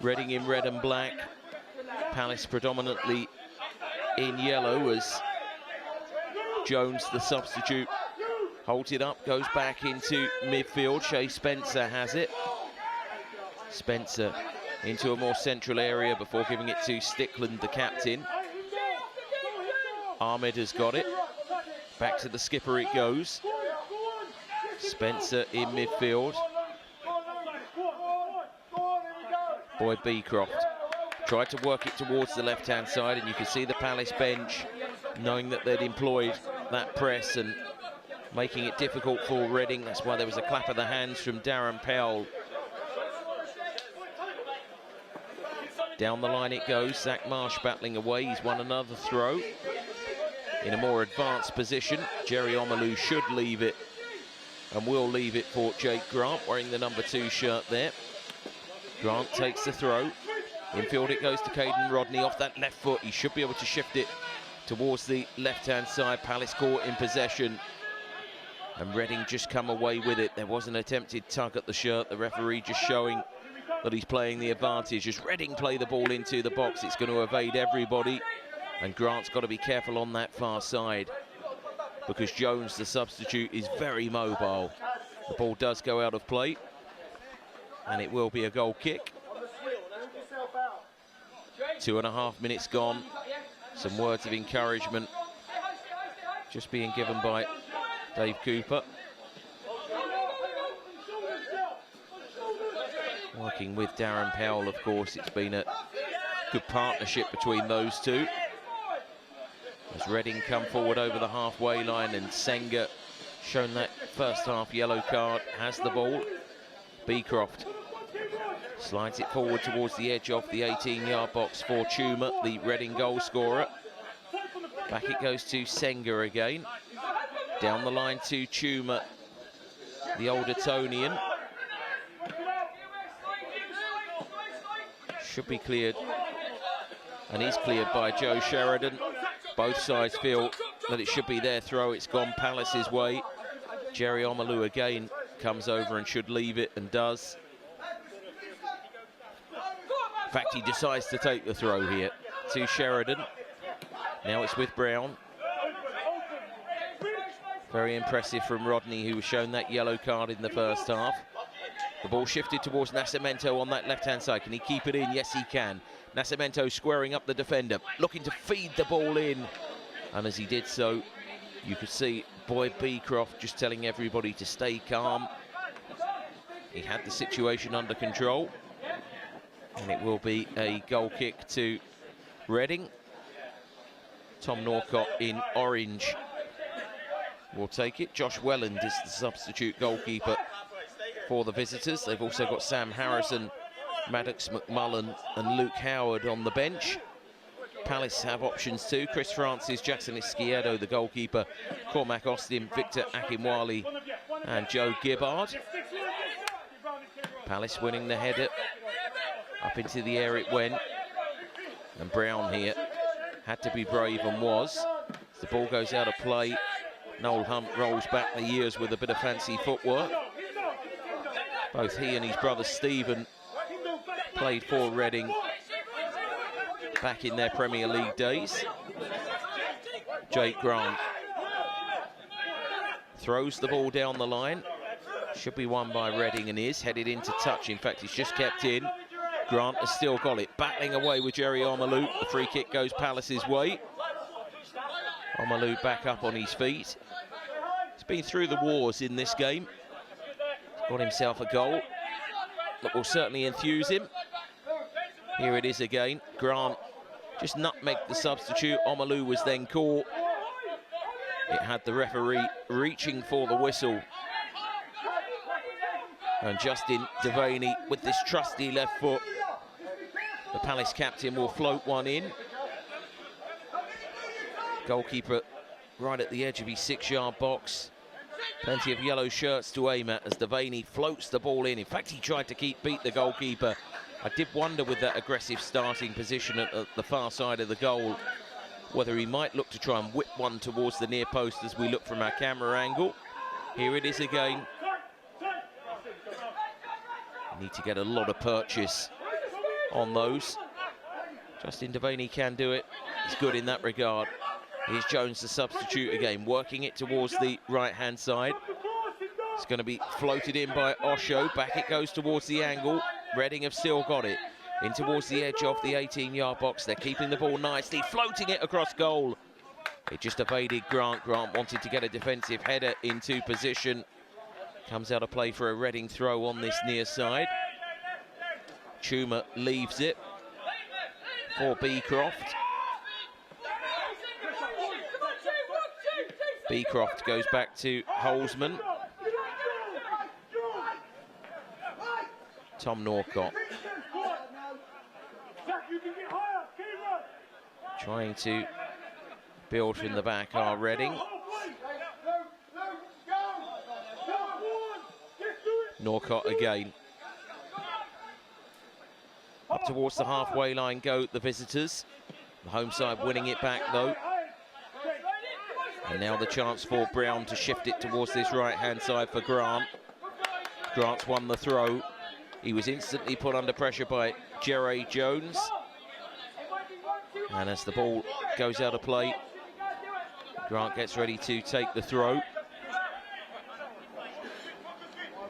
Reading in red and black. Palace predominantly in yellow as Jones, the substitute, holds it up, goes back into midfield. Shay Spencer has it. Spencer into a more central area before giving it to Stickland, the captain. Ahmed has got it. Back to the skipper it goes. Spencer in midfield. Boyd Beecroft tried to work it towards the left-hand side, and you can see the Palace bench knowing that they'd employed that press and making it difficult for Reading. That's why there was a clap of the hands from Darren Powell. Down the line it goes. Zach Marsh battling away. He's won another throw in a more advanced position. Jerry Omalu should leave it and will leave it for Jake Grant, wearing the number 2 shirt there. Grant takes the throw. Infield it goes to Caden Rodney off that left foot. He should be able to shift it towards the left-hand side. Palace caught in possession, and Reading just come away with it. There was an attempted tug at the shirt. The referee just showing that he's playing the advantage. As Reading play the ball into the box, it's going to evade everybody, and Grant's got to be careful on that far side because Jones, the substitute, is very mobile. The ball does go out of play, and it will be a goal kick. 2.5 minutes gone. Some words of encouragement just being given by Dave Cooper. Working with Darren Powell, of course. It's been a good partnership between those two. As Reading come forward over the halfway line, and Senga, shown that first half yellow card, has the ball. Beecroft slides it forward towards the edge of the 18-yard box for Tuma, the Reading goal scorer. Back it goes to Senga again. Down the line to Tuma, the Old Etonian. Should be cleared, and is cleared by Joe Sheridan. Both sides feel that it should be their throw. It's gone Palace's way. Jerry Omalu again comes over and should leave it, and does. In fact, he decides to take the throw here to Sheridan. Now it's with Brown. Very impressive from Rodney, who was shown that yellow card in the first half. The ball shifted towards Nascimento on that left-hand side. Can he keep it in? Yes, he can. Nascimento squaring up the defender, looking to feed the ball in. And as he did so, you could see Boyd Beecroft just telling everybody to stay calm. He had the situation under control. And it will be a goal kick to Reading. Tom Norcott in orange will take it. Josh Welland is the substitute goalkeeper for the visitors. They've also got Sam Harrison, Maddox McMullen and Luke Howard on the bench. Palace have options too. Chris Francis, Jackson Izquierdo, the goalkeeper, Cormac Austin, Victor Akinwale and Joe Gibbard. Palace winning the header. Up into the air it went. And Brown here had to be brave and was. The ball goes out of play. Noel Hunt rolls back the years with a bit of fancy footwork. Both he and his brother Stephen played for Reading back in their Premier League days. Jake Grant throws the ball down the line. Should be won by Reading and is headed into touch. In fact, he's just kept in. Grant has still got it. Battling away with Jerry Omalu. The free kick goes Palace's way. Omalu back up on his feet. He's been through the wars in this game. He's got himself a goal that will certainly enthuse him. Here it is again. Grant just nutmegged the substitute. Omalu was then caught. It had the referee reaching for the whistle. And Justin Devaney with this trusty left foot. The Palace captain will float one in. Goalkeeper right at the edge of his 6-yard box. Plenty of yellow shirts to aim at as Devaney floats the ball in. In fact, he tried to beat the goalkeeper. I did wonder with that aggressive starting position at the far side of the goal whether he might look to try and whip one towards the near post as we look from our camera angle. Here it is again. Need to get a lot of purchase on those. Justin Devaney can do it. He's good in that regard. Here's Jones, the substitute again, working it towards the right-hand side. It's going to be floated in by Osho. Back it goes towards the angle. Reading have still got it. In towards the edge of the 18-yard box. They're keeping the ball nicely, floating it across goal. It just evaded Grant. Grant wanted to get a defensive header into position. Comes out of play for a Reading throw on this near side. Chuma leaves it for Beecroft. Beecroft goes back to Holzman. Tom Norcott trying to build from the back are Reading. Norcott again. Up towards the halfway line go the visitors. The home side winning it back though. And now the chance for Brown to shift it towards this right-hand side for Grant. Grant's won the throw. He was instantly put under pressure by Jerry Jones. And as the ball goes out of play, Grant gets ready to take the throw.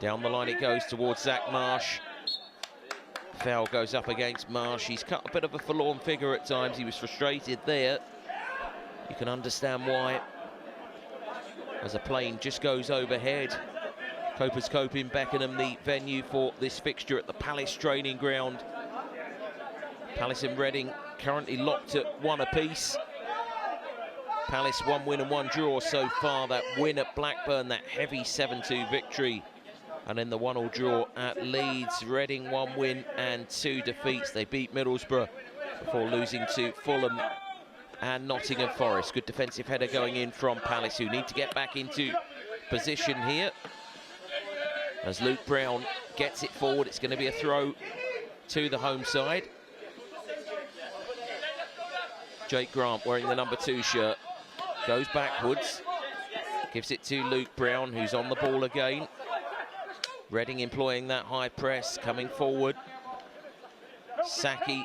Down the line it goes towards Zach Marsh. Foul goes up against Marsh. He's cut a bit of a forlorn figure at times. He was frustrated there. You can understand why. As a plane just goes overhead. Copers Cope in Beckenham, the venue for this fixture at the Palace training ground. Palace and Reading currently locked at 1 apiece. Palace 1 win and 1 draw so far. That win at Blackburn, that heavy 7-2 victory. And then the 1-1 draw at Leeds. Reading 1 win and 2 defeats. They beat Middlesbrough before losing to Fulham and Nottingham Forest. Good defensive header going in from Palace, who need to get back into position here. As Luke Brown gets it forward, it's going to be a throw to the home side. Jake Grant wearing the number 2 shirt goes backwards, gives it to Luke Brown, who's on the ball again. Reading employing that high press, coming forward. Saki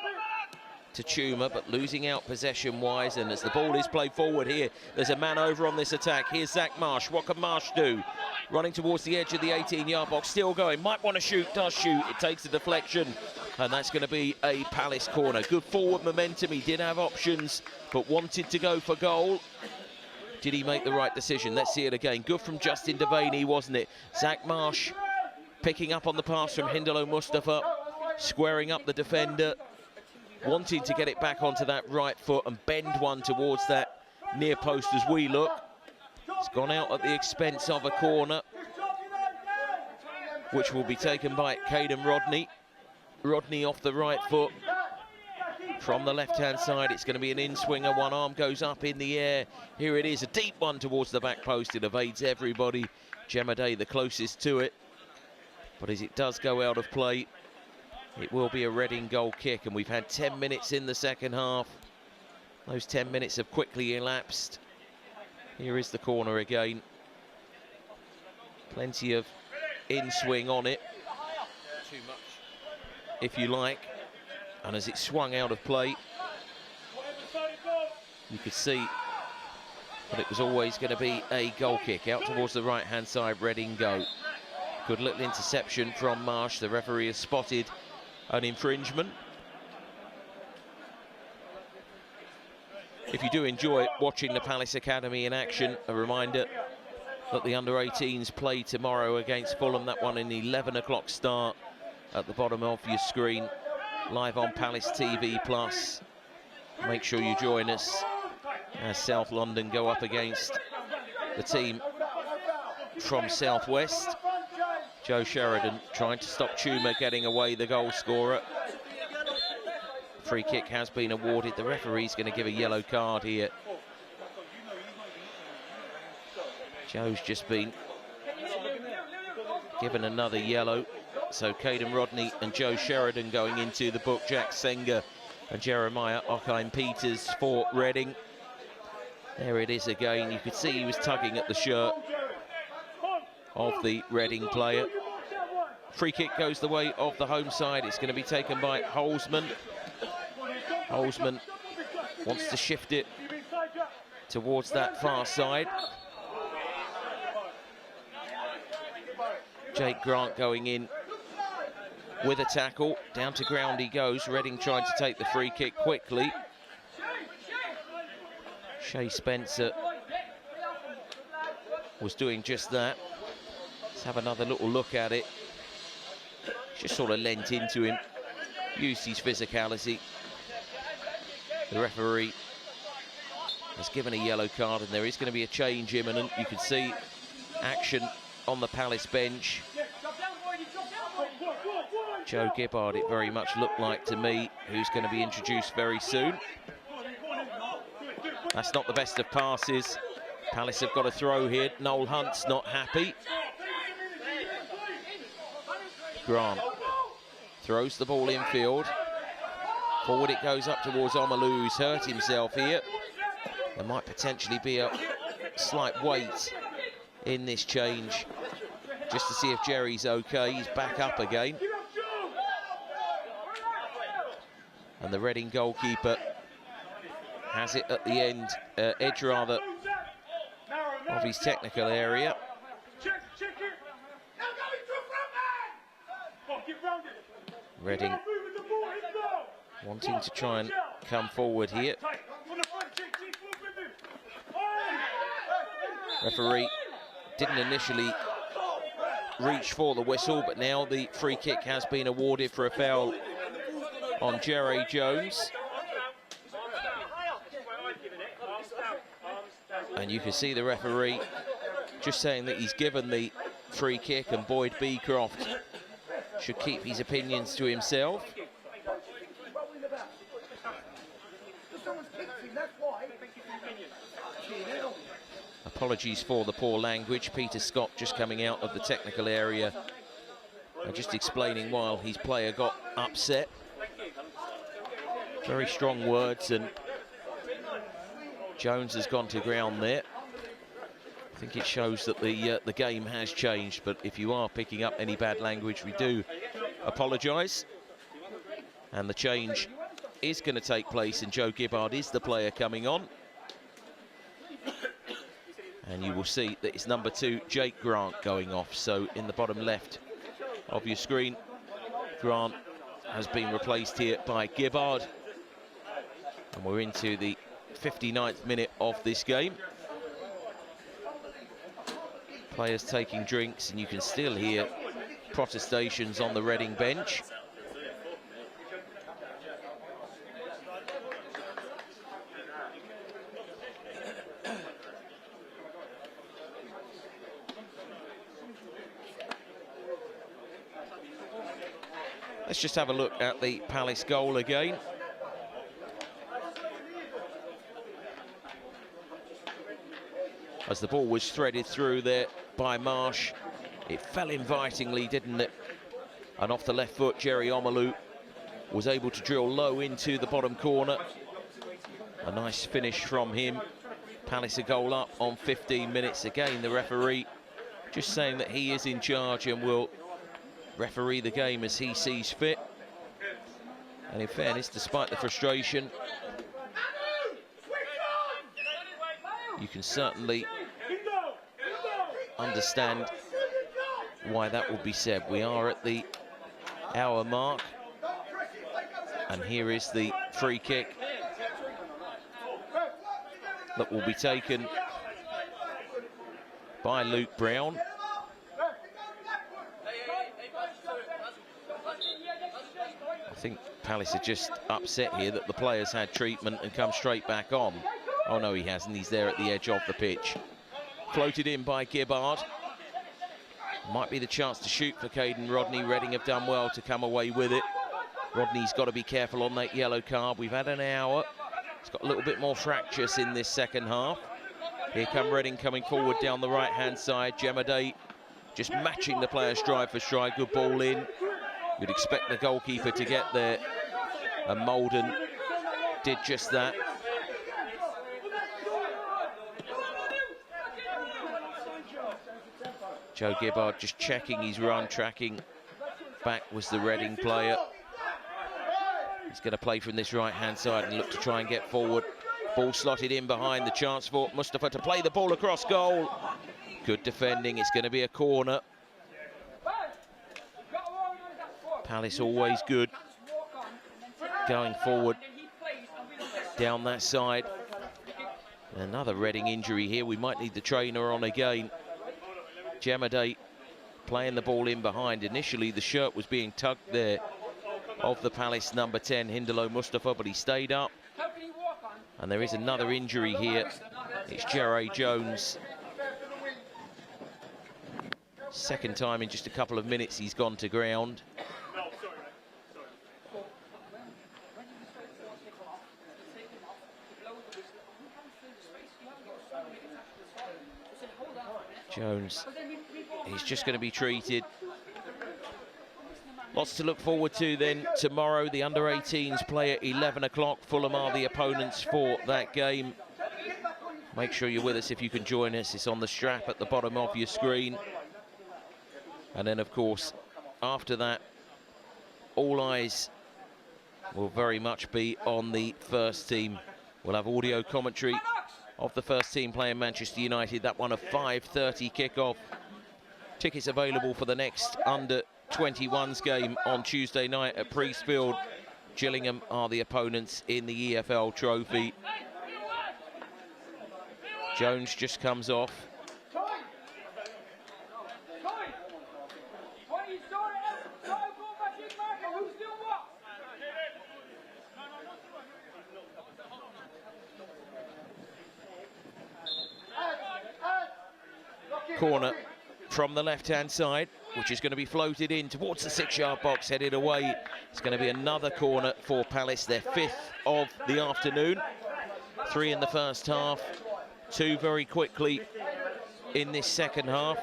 to Chuma, but losing out possession-wise, and as the ball is played forward here, there's a man over on this attack. Here's Zach Marsh. What can Marsh do? Running towards the edge of the 18-yard box, still going, might want to shoot, does shoot. It takes a deflection, and that's going to be a Palace corner. Good forward momentum. He did have options, but wanted to go for goal. Did he make the right decision? Let's see it again. Good from Justin Devaney, wasn't it? Zach Marsh picking up on the pass from Hindalo Mustafa, squaring up the defender, wanting to get it back onto that right foot and bend one towards that near post as we look. It's gone out at the expense of a corner, which will be taken by Caden Rodney. Rodney off the right foot. From the left-hand side, it's going to be an in-swinger. One arm goes up in the air. Here it is, a deep one towards the back post. It evades everybody. Jemaday the closest to it. But as it does go out of play, it will be a Reading goal kick, and we've had 10 minutes in the second half. Those 10 minutes have quickly elapsed. Here is the corner again. Plenty of in-swing on it. Too much, if you like. And as it swung out of play, you could see that it was always going to be a goal kick. Out towards the right-hand side, Reading go. Good little interception from Marsh. The referee has spotted an infringement. If you do enjoy watching the Palace Academy in action, a reminder that the under-18s play tomorrow against Fulham. That one in the 11 o'clock start at the bottom of your screen, live on Palace TV Plus. Make sure you join us as South London go up against the team from South West. Joe Sheridan trying to stop Chuma getting away, the goal scorer. Free kick has been awarded. The referee's going to give a yellow card here. Joe's just been given another yellow. So Caden Rodney and Joe Sheridan going into the book. Jack Senga and Jeremiah Ockheim-Peters for Reading. There it is again. You could see he was tugging at the shirt of the Reading player. Free kick goes the way of the home side. It's going to be taken by Holzman. Holzman wants to shift it towards that far side. Jake Grant going in with a tackle. Down to ground he goes. Reading trying to take the free kick quickly. Shea Spencer was doing just that. Let's have another little look at it. Just sort of leant into him, used his physicality. The referee has given a yellow card, and there is going to be a change imminent. You can see action on the Palace bench. Joe Gibbard, it very much looked like to me, who's going to be introduced very soon. That's not the best of passes. Palace have got a throw here. Noel Hunt's not happy. Grant throws the ball infield. Forward it goes up towards Omalu, who's hurt himself here. There might potentially be a slight wait in this change, just to see if Jerry's okay. He's back up again. And the Reading goalkeeper has it at the end, edge rather, of his technical area. Reading wanting to try and come forward here. Referee didn't initially reach for the whistle, but now the free kick has been awarded for a foul on Jerry Jones. And you can see the referee just saying that he's given the free kick, and Boyd Beecroft should keep his opinions to himself. Apologies for the poor language. Peter Scott just coming out of the technical area and just explaining while his player got upset. Very strong words, and Jones has gone to ground there. I think it shows that the game has changed, but if you are picking up any bad language, we do apologise. And the change is going to take place, and Joe Gibbard is the player coming on. And you will see that it's number 2, Jake Grant, going off. So in the bottom left of your screen, Grant has been replaced here by Gibbard. And we're into the 59th minute of this game. Players taking drinks, and you can still hear protestations on the Reading bench. Let's just have a look at the Palace goal again. As the ball was threaded through there by Marsh, it fell invitingly, didn't it? And off the left foot, Jerry Omalu was able to drill low into the bottom corner. A nice finish from him. Palace a goal up on 15 minutes. Again, the referee just saying that he is in charge and will referee the game as he sees fit. And in fairness, despite the frustration, you can certainly understand why that would be said. We are at the hour mark, and here is the free kick that will be taken by Luke Brown. I think Palace are just upset here that the players had treatment and come straight back on. Oh no, he hasn't. He's there at the edge of the pitch. Floated in by Gibbard. Might be the chance to shoot for Caden Rodney. Reading have done well to come away with it. Rodney's got to be careful on that yellow card. We've had an hour. It's got a little bit more fractious in this second half. Here come Reading coming forward down the right-hand side. Jemaday just matching the player's stride for stride. Good ball in. You'd expect the goalkeeper to get there, and Molden did just that. Joe Gibbard just checking his run, tracking back was the Reading player. He's going to play from this right-hand side and look to try and get forward. Ball slotted in behind, the chance for Mustafa to play the ball across goal. Good defending, it's going to be a corner. Palace always good going forward down that side. Another Reading injury here. We might need the trainer on again. Jemaday playing the ball in behind. Initially the shirt was being tugged there of the Palace number 10, Hindalo Mustafa, but he stayed up. And there is another injury here. It's Jerry Jones. Second time in just a couple of minutes he's gone to ground. Jones, he's just going to be treated. Lots to look forward to then tomorrow. The under-18s play at 11 o'clock. Fulham are the opponents for that game. Make sure you're with us if you can join us. It's on the strap at the bottom of your screen. And then, of course, after that, all eyes will very much be on the first team. We'll have audio commentary of the first team playing Manchester United. That one a 5:30 kickoff. Tickets available for the next under-21s game on Tuesday night at Priestfield. Gillingham are the opponents in the EFL Trophy. Jones just comes off. Corner from the left-hand side, which is going to be floated in towards the 6-yard box, headed away. It's going to be another corner for Palace, their 5th of the afternoon. 3 in the first half, 2 very quickly in this second half.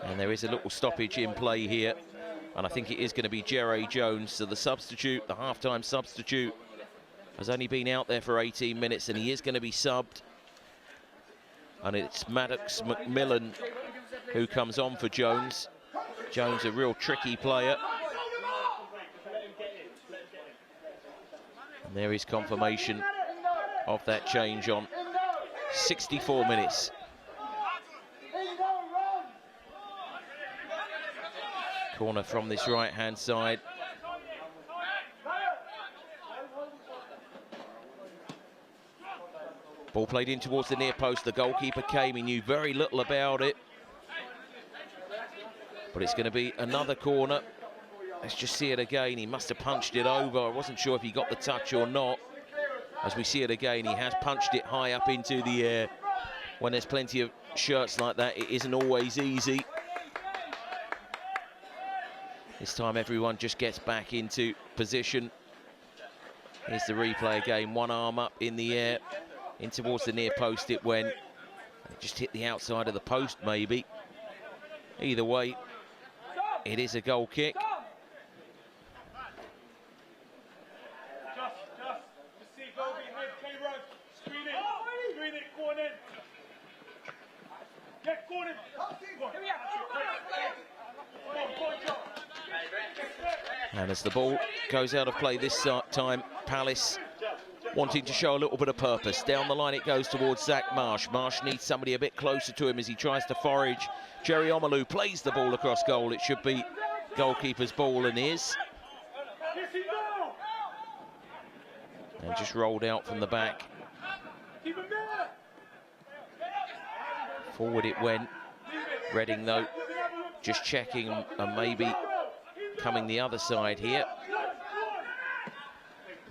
And there is a little stoppage in play here. And I think it is going to be Jerry Jones. So the substitute, the half-time substitute, has only been out there for 18 minutes, and he is going to be subbed. And it's Maddox McMillan who comes on for Jones. Jones, a real tricky player. And there is confirmation of that change on 64 minutes. Corner from this right-hand side. Ball played in towards the near post. The goalkeeper came. He knew very little about it. But it's going to be another corner. Let's just see it again. He must have punched it over. I wasn't sure if he got the touch or not. As we see it again, he has punched it high up into the air. When there's plenty of shirts like that, it isn't always easy. This time everyone just gets back into position. Here's the replay again. One arm up in the air. In towards the near post it went. It just hit the outside of the post maybe. Either way, it is a goal kick. And as the ball goes out of play this time, Palace wanting to show a little bit of purpose. Down the line it goes towards Zach Marsh. Marsh needs somebody a bit closer to him as he tries to forage. Jerry Omalu plays the ball across goal. It should be goalkeeper's ball and is. And just rolled out from the back. Forward it went. Reading though just checking and maybe coming the other side here.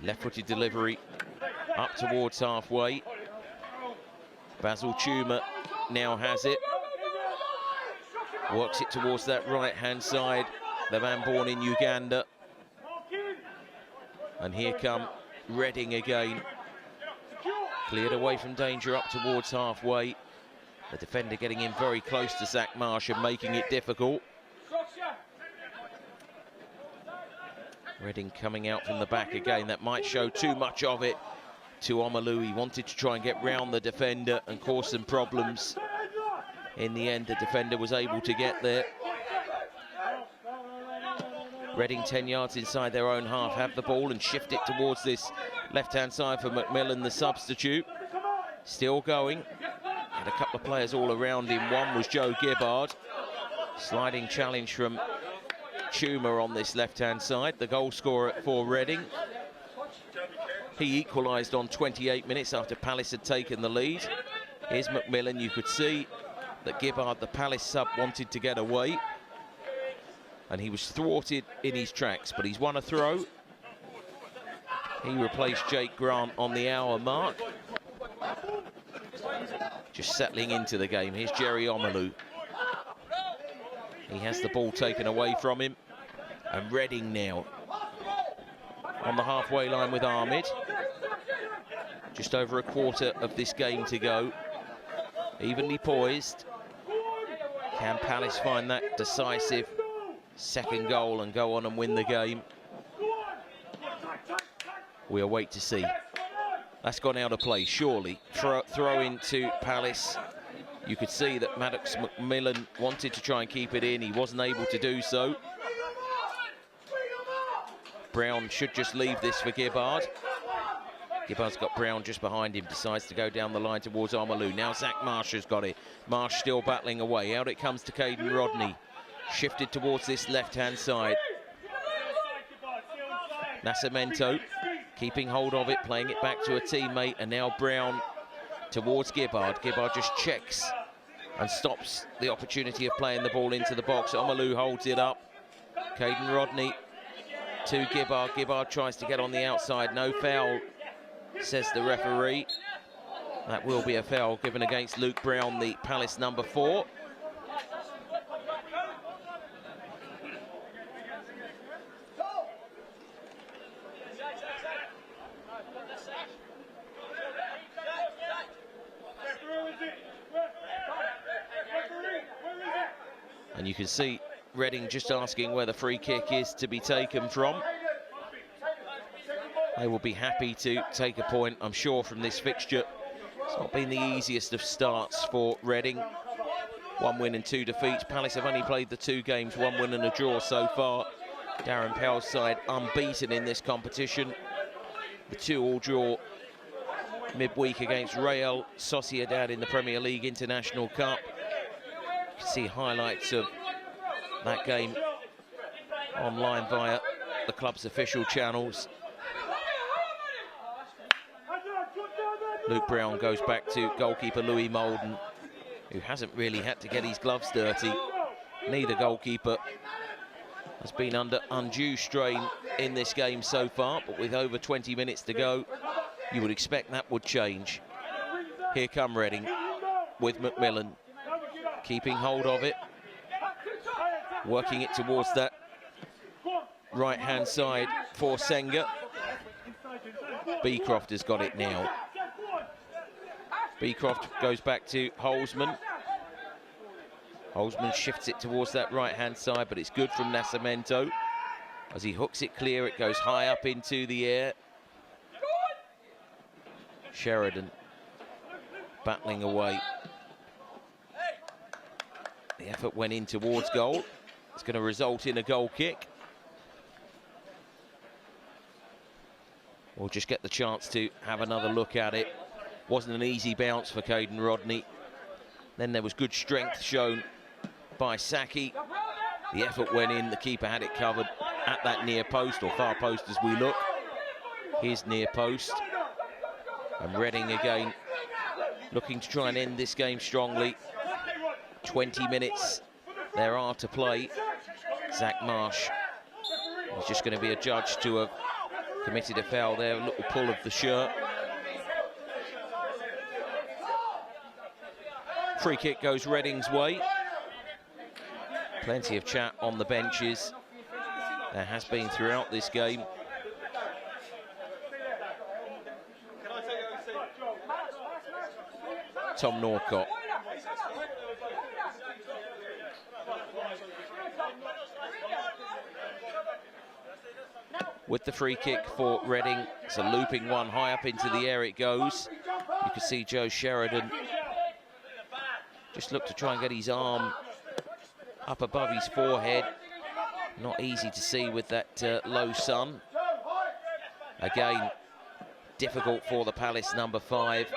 Left-footed delivery up towards halfway. Basil Chuma now has it. Works it towards that right-hand side. The man born in Uganda. And here come Reading again. Cleared away from danger up towards halfway. The defender getting in very close to Zach Marsh and making it difficult. Reading coming out from the back again. That might show too much of it to Omalu. He wanted to try and get round the defender and cause some problems. In the end, the defender was able to get there. Reading 10 yards inside their own half, have the ball and shift it towards this left-hand side for McMillan, the substitute. Still going. Had a couple of players all around him. One was Joe Gibbard. Sliding challenge from Chuma on this left-hand side, the goal scorer for Reading. He equalised on 28 minutes after Palace had taken the lead. Here's McMillan. You could see that Gibbard, the Palace sub, wanted to get away. And he was thwarted in his tracks, but he's won a throw. He replaced Jake Grant on the hour mark. Just settling into the game. Here's Jerry Omalu. He has the ball taken away from him. And Reading now on the halfway line with Ahmed. Just over a quarter of this game to go. Evenly poised. Can Palace find that decisive second goal and go on and win the game? We'll wait to see. That's gone out of play, surely. Throw into Palace. You could see that Maddox McMillan wanted to try and keep it in. He wasn't able to do so. Brown should just leave this for Gibbard. Gibbard's got Brown just behind him, decides to go down the line towards Omalu. Now Zach Marsh has got it. Marsh still battling away. Out it comes to Caden Rodney. Shifted towards this left-hand side. Nascimento keeping hold of it, playing it back to a teammate, and now Brown towards Gibbard. Gibbard just checks and stops the opportunity of playing the ball into the box. Omalu holds it up. Caden Rodney to Gibbard. Gibbard tries to get on the outside. No foul, says the referee. That will be a foul given against Luke Brown, the Palace number 4. And you can see Reading just asking where the free kick is to be taken from. They will be happy to take a point, I'm sure, from this fixture. It's not been the easiest of starts for Reading. 1 win and 2 defeats. Palace have only played the 2 games, 1 win and a draw so far. Darren Powell's side unbeaten in this competition. The 2-2 draw midweek against Real Sociedad in the Premier League International Cup. You can see highlights of that game online via the club's official channels. Luke Brown goes back to goalkeeper Louis Molden, who hasn't really had to get his gloves dirty. Neither goalkeeper has been under undue strain in this game so far, but with over 20 minutes to go, you would expect that would change. Here come Reading with McMillan, keeping hold of it, working it towards that right-hand side for Senga. Beecroft has got it now. Beecroft goes back to Holzman. Holzman shifts it towards that right-hand side, but it's good from Nascimento. As he hooks it clear, it goes high up into the air. Sheridan battling away. The effort went in towards goal. It's going to result in a goal kick. We'll just get the chance to have another look at it. Wasn't an easy bounce for Caden Rodney. Then there was good strength shown by Saki. The effort went in, the keeper had it covered at that near post, or far post as we look. Here's near post. And Reading again looking to try and end this game strongly. 20 minutes there are to play. Zach Marsh is just going to be adjudged to have committed a foul there, a little pull of the shirt. Free kick goes Reading's way. Plenty of chat on the benches. There has been throughout this game. Tom Norcott. With the free kick for Reading, it's a looping one, high up into the air it goes. You can see Joe Sheridan just look to try and get his arm up above his forehead. Not easy to see with that low sun. Again, difficult for the Palace number 5.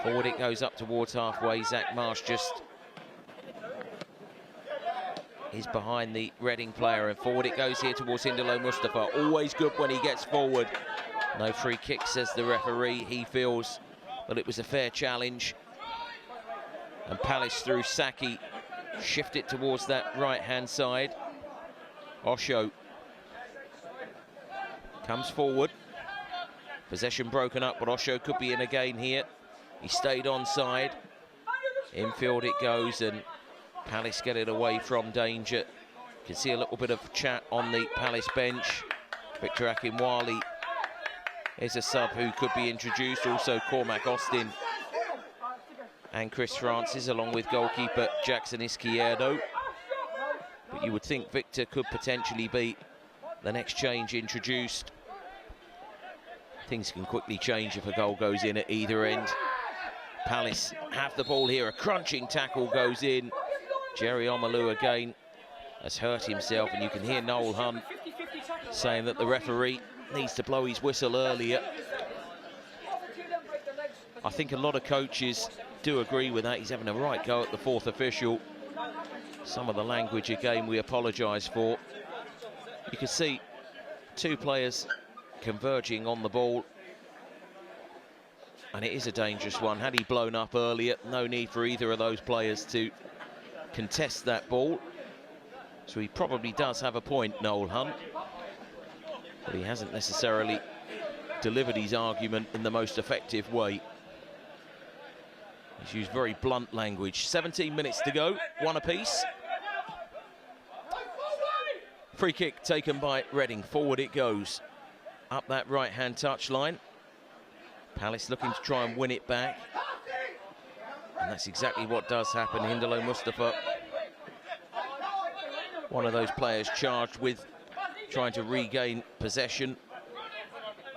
Forward it goes up towards halfway. Zach Marsh just is behind the Reading player, and forward it goes here towards Hindalo Mustafa. Always good when he gets forward. No free kick, says the referee. He feels that it was a fair challenge. And Palace through Saki shift it towards that right-hand side. Osho comes forward. Possession broken up, but Osho could be in again here. He stayed onside. Infield it goes, and Palace get it away from danger. You can see a little bit of chat on the Palace bench. Victor Akinwale is a sub who could be introduced. Also Cormac Austin and Chris Francis, along with goalkeeper Jackson Izquierdo. But you would think Victor could potentially be the next change introduced. Things can quickly change if a goal goes in at either end. Palace have the ball here. A crunching tackle goes in. Jerry Omalu again has hurt himself, and you can hear Noel Hunt saying that the referee needs to blow his whistle earlier. I think a lot of coaches do agree with that. He's having a right go at the 4th official. Some of the language again we apologise for. You can see 2 players converging on the ball, and it is a dangerous one. Had he blown up earlier, no need for either of those players to contest that ball. So he probably does have a point, Noel Hunt, but he hasn't necessarily delivered his argument in the most effective way. He's used very blunt language. 17 minutes to go, 1 apiece. Free kick taken by Reading. Forward it goes. Up that right-hand touchline. Palace looking to try and win it back. And that's exactly what does happen. Hindalo Mustafa, one of those players charged with trying to regain possession.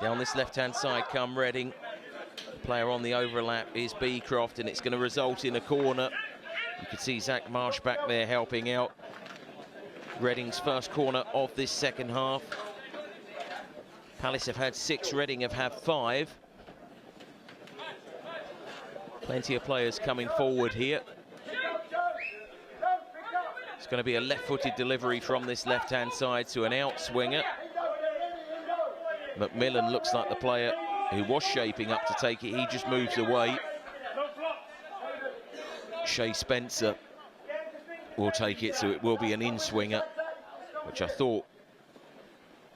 Down this left-hand side come Reading. The player on the overlap is Beecroft, and it's going to result in a corner. You can see Zach Marsh back there helping out. Reading's first corner of this second half. Palace have had 6, Reading have had 5. Plenty of players coming forward here. It's going to be a left-footed delivery from this left-hand side to an outswinger. McMillan looks like the player who was shaping up to take it. He just moves away. Shea Spencer will take it, so it will be an in-swinger, which I thought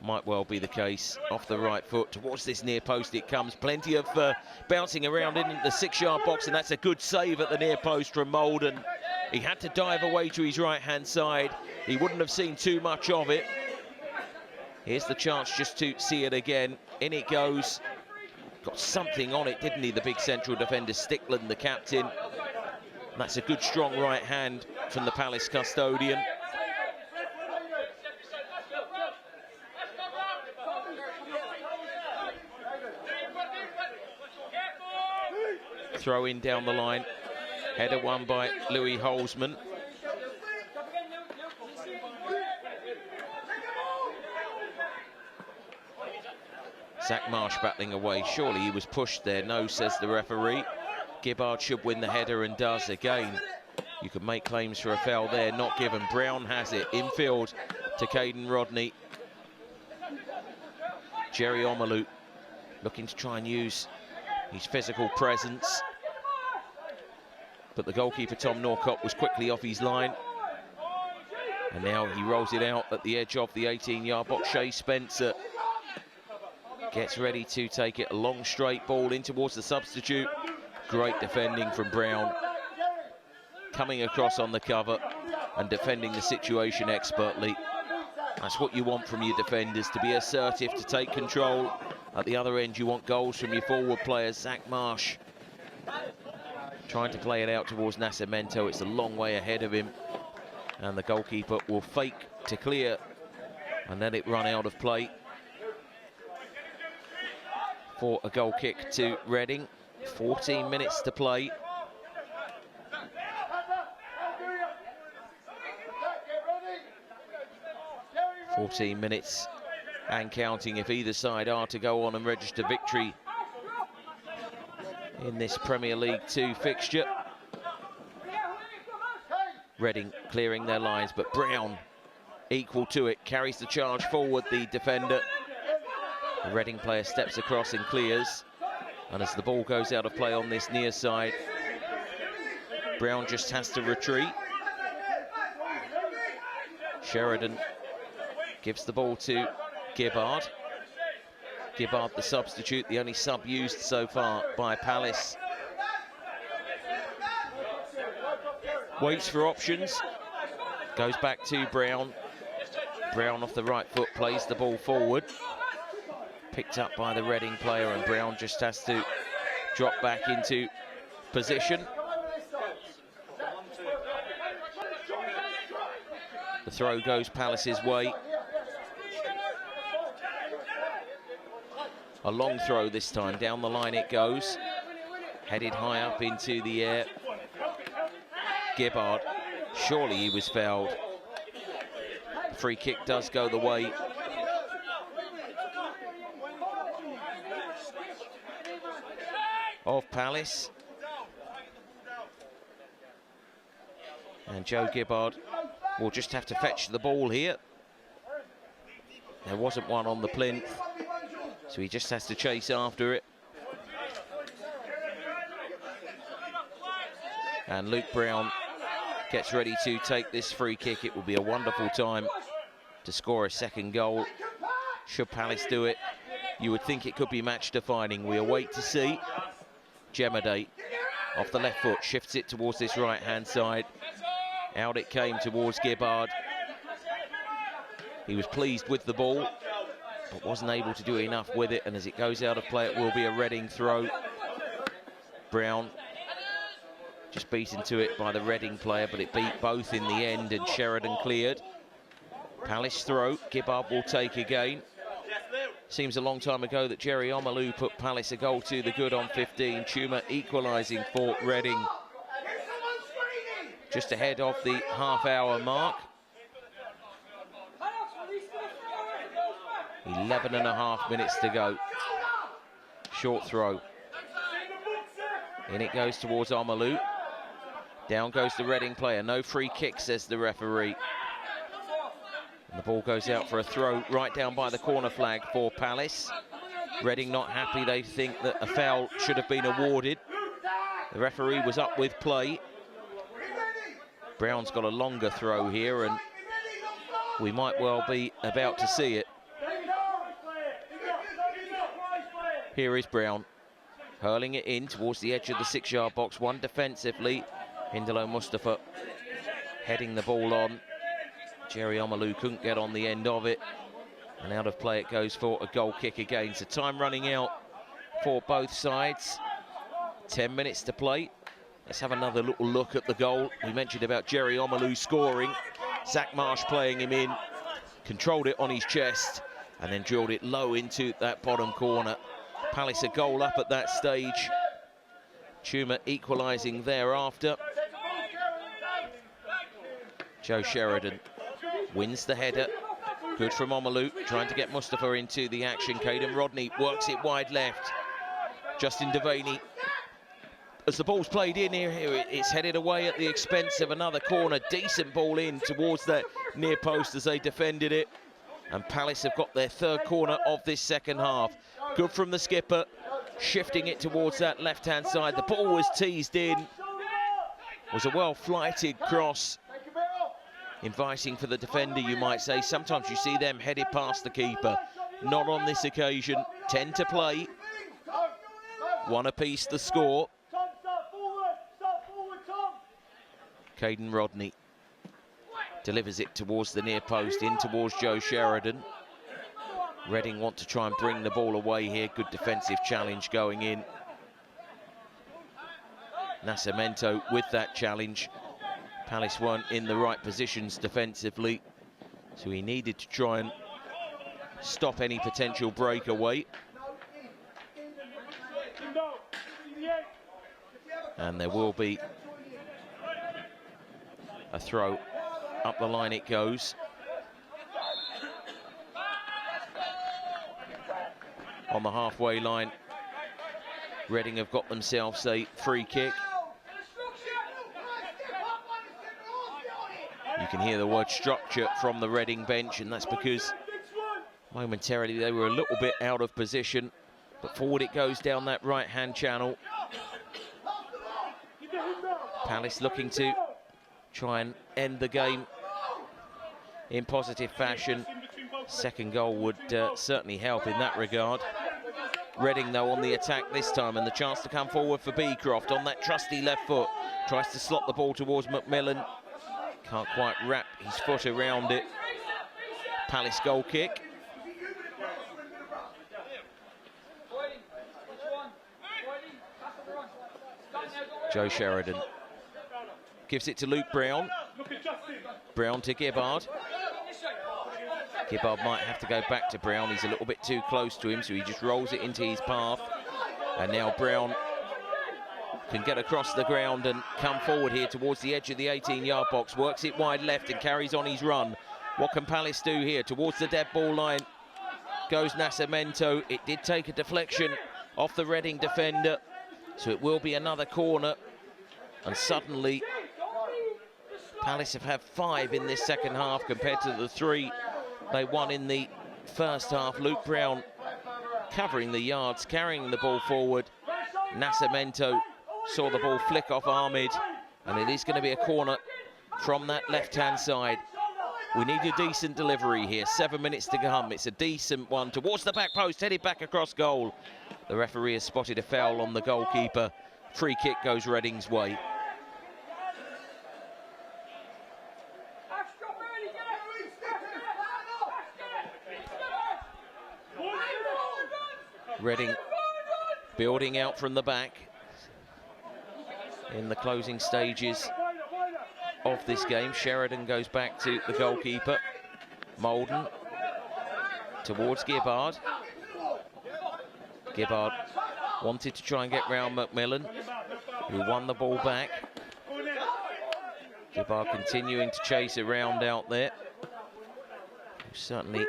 might well be the case. Off the right foot towards this near post it comes. Plenty of bouncing around in the 6-yard box, and that's a good save at the near post from Molden. He had to dive away to his right-hand side. He wouldn't have seen too much of it. Here's the chance just to see it again. In it goes. Got something on it, didn't he, the big central defender, Stickland, the captain. And that's a good, strong right hand from the Palace custodian. Throw in down the line Header won by Louis Holzman. Zach Marsh battling away. Surely he was pushed there. No, says the referee. Gibbard should win the header and does again. You could make claims for a foul there, not given. Brown has it. Infield to Caden Rodney. Jerry Omalu looking to try and use his physical presence. But the goalkeeper, Tom Norcott, was quickly off his line. And now he rolls it out at the edge of the 18-yard box. Shay Spencer gets ready to take it. A long straight ball in towards the substitute. Great defending from Brown. Coming across on the cover and defending the situation expertly. That's what you want from your defenders, to be assertive, to take control. At the other end, you want goals from your forward players. Zach Marsh trying to play it out towards Nascimento. It's a long way ahead of him. And the goalkeeper will fake to clear and let it run out of play for a goal kick to Reading. 14 minutes to play. .14 and counting if either side are to go on and register victory in this Premier League 2 fixture. Reading clearing their lines, but Brown equal to it, carries the charge forward, the defender. The Reading player steps across and clears. And as the ball goes out of play on this near side, Brown just has to retreat. Sheridan gives the ball to Gibbard. Gibbard, the substitute, the only sub used so far by Palace. Waits for options. Goes back to Brown. Brown off the right foot, plays the ball forward. Picked up by the Reading player, and Brown just has to drop back into position. The throw goes Palace's way. A long throw this time, down the line it goes. Headed high up into the air. Gibbard, surely he was fouled. The free kick does go the way of Palace. And Joe Gibbard will just have to fetch the ball here. There wasn't one on the plinth, so he just has to chase after it. And Luke Brown gets ready to take this free kick. It will be a wonderful time to score a second goal. Should Palace do it, you would think it could be match defining. We await to see. Jemade off the left foot, shifts it towards this right-hand side. Out it came towards Gibbard. He was pleased with the ball, but wasn't able to do enough with it. And as it goes out of play, it will be a Reading throw. Brown just beaten to it by the Reading player, but it beat both in the end, and Sheridan cleared. Palace throw, Gibbard will take again. Seems a long time ago that Jerry Omalu put Palace a goal to the good on 15. Tuma equalising for Reading just ahead of the half-hour mark. 11.5 minutes to go. Short throw. In it goes towards Omalu. Down goes the Reading player. No free kick, says the referee. And the ball goes out for a throw right down by the corner flag for Palace. Reading not happy. They think that a foul should have been awarded. The referee was up with play. Brown's got a longer throw here, and we might well be about to see it. Here is Brown, hurling it in towards the edge of the 6-yard box. One defensively. Hindalo Mustafa heading the ball on. Jerry Omalu couldn't get on the end of it. And out of play it goes for a goal kick again. So time running out for both sides. 10 minutes to play. Let's have another little look at the goal. We mentioned about Jerry Omalu scoring. Zach Marsh playing him in. Controlled it on his chest and then drilled it low into that bottom corner. Palace a goal up at that stage. Chuma equalising thereafter. Joe Sheridan wins the header. Good from Omalu, trying to get Mustafa into the action. Caden Rodney works it wide left. Justin Devaney, as the ball's played in here, it's headed away at the expense of another corner. Decent ball in towards that near post as they defended it. And Palace have got their third corner of this second half. Good from the skipper, shifting it towards that left-hand side. The ball was teased in. It was a well-flighted cross. Inviting for the defender, you might say. Sometimes you see them headed past the keeper. Not on this occasion. 10 to play. One apiece the score. Caden Rodney delivers it towards the near post, in towards Joe Sheridan. Reading want to try and bring the ball away here. Good defensive challenge going in. Nascimento with that challenge. Palace weren't in the right positions defensively, so he needed to try and stop any potential breakaway. And there will be a throw. Up the line it goes. On the halfway line, Reading have got themselves a free kick. You can hear the word structure from the Reading bench, and that's because momentarily they were a little bit out of position. But forward it goes down that right-hand channel. Palace looking to try and end the game in positive fashion. Second goal would certainly help in that regard. Reading, though, on the attack this time, and the chance to come forward for Beecroft on that trusty left foot. Tries to slot the ball towards McMillan. Can't quite wrap his foot around it. Palace goal kick. Joe Sheridan gives it to Luke Brown. Brown to Gibbard. Gibbard might have to go back to Brown. He's a little bit too close to him, so he just rolls it into his path. And now Brown can get across the ground and come forward here towards the edge of the 18-yard box. Works it wide left and carries on his run. What can Palace do here? Towards the dead ball line goes Nascimento. It did take a deflection off the Reading defender, so it will be another corner. And suddenly Palace have had 5 in this second half compared to the 3 they won in the first half. Luke Brown covering the yards, carrying the ball forward. Nascimento saw the ball flick off Ahmed, and it is going to be a corner from that left-hand side. We need a decent delivery here. 7 minutes to come. It's a decent one towards the back post, headed back across goal. The referee has spotted a foul on the goalkeeper. Free kick goes Reading's way. Reading building out from the back in the closing stages of this game. Sheridan goes back to the goalkeeper. Molden towards Gibbard. Gibbard wanted to try and get round McMillan, who won the ball back. Gibbard continuing to chase around out there. Certainly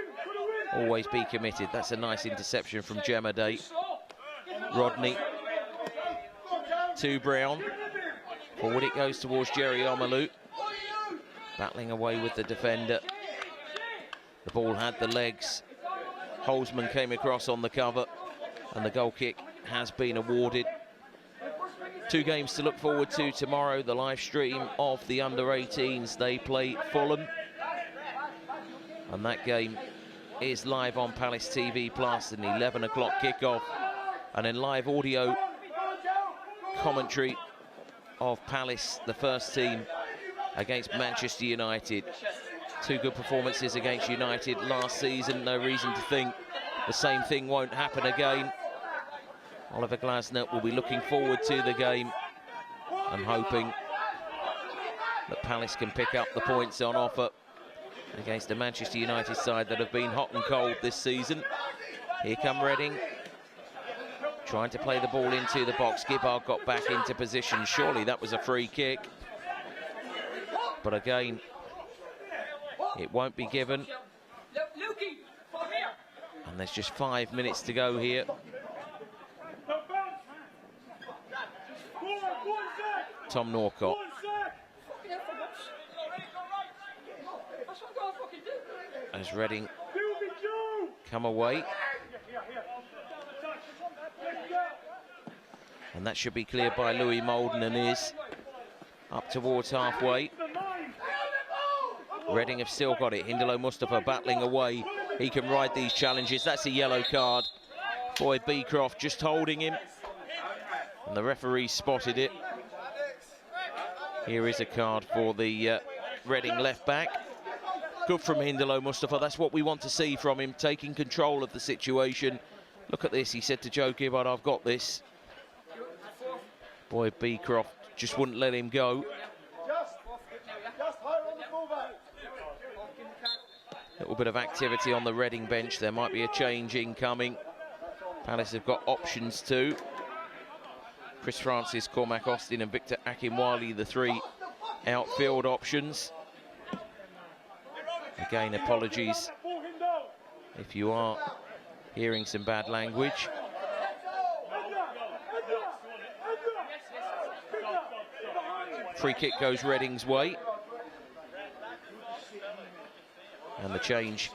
always be committed. That's a nice interception from Jemade. Rodney to Brown. Forward it goes towards Jerry Omalu. Battling away with the defender. The ball had the legs. Holzman came across on the cover, and the goal kick has been awarded. 2 games to look forward to tomorrow. The live stream of the under-18s. They play Fulham, and that game is live on Palace TV Plus, an 11 o'clock kickoff, and in live audio commentary of Palace, the first team, against Manchester United. 2 good performances against United last season. No reason to think the same thing won't happen again. Oliver Glasner will be looking forward to the game and hoping that Palace can pick up the points on offer against a Manchester United side that have been hot and cold this season. Here come Reading. trying to play the ball into the box. Gibbard got back into position. Surely that was a free kick. But again, it won't be given. And there's just 5 minutes to go here. Tom Norcott. As Reading come away. And that should be cleared by Louis Molden and is up towards halfway. Reading have still got it. Hindelo Mustafa battling away. He can ride these challenges. That's a yellow card. Boyd Beecroft just holding him. And the referee spotted it. Here is a card for the Reading left back. Good from Hindelo Mustafa. That's what we want to see from him, taking control of the situation. Look at this. He said to Joe Gibbard, "I've got this." Boyd Beecroft just wouldn't let him go. Little bit of activity on the Reading bench. There might be a change incoming. Palace have got options too. Chris Francis, Cormac Austin and Victor Akinwale, the 3 outfield options. Again, apologies if you are hearing some bad language. Free kick goes Reading's way. And the change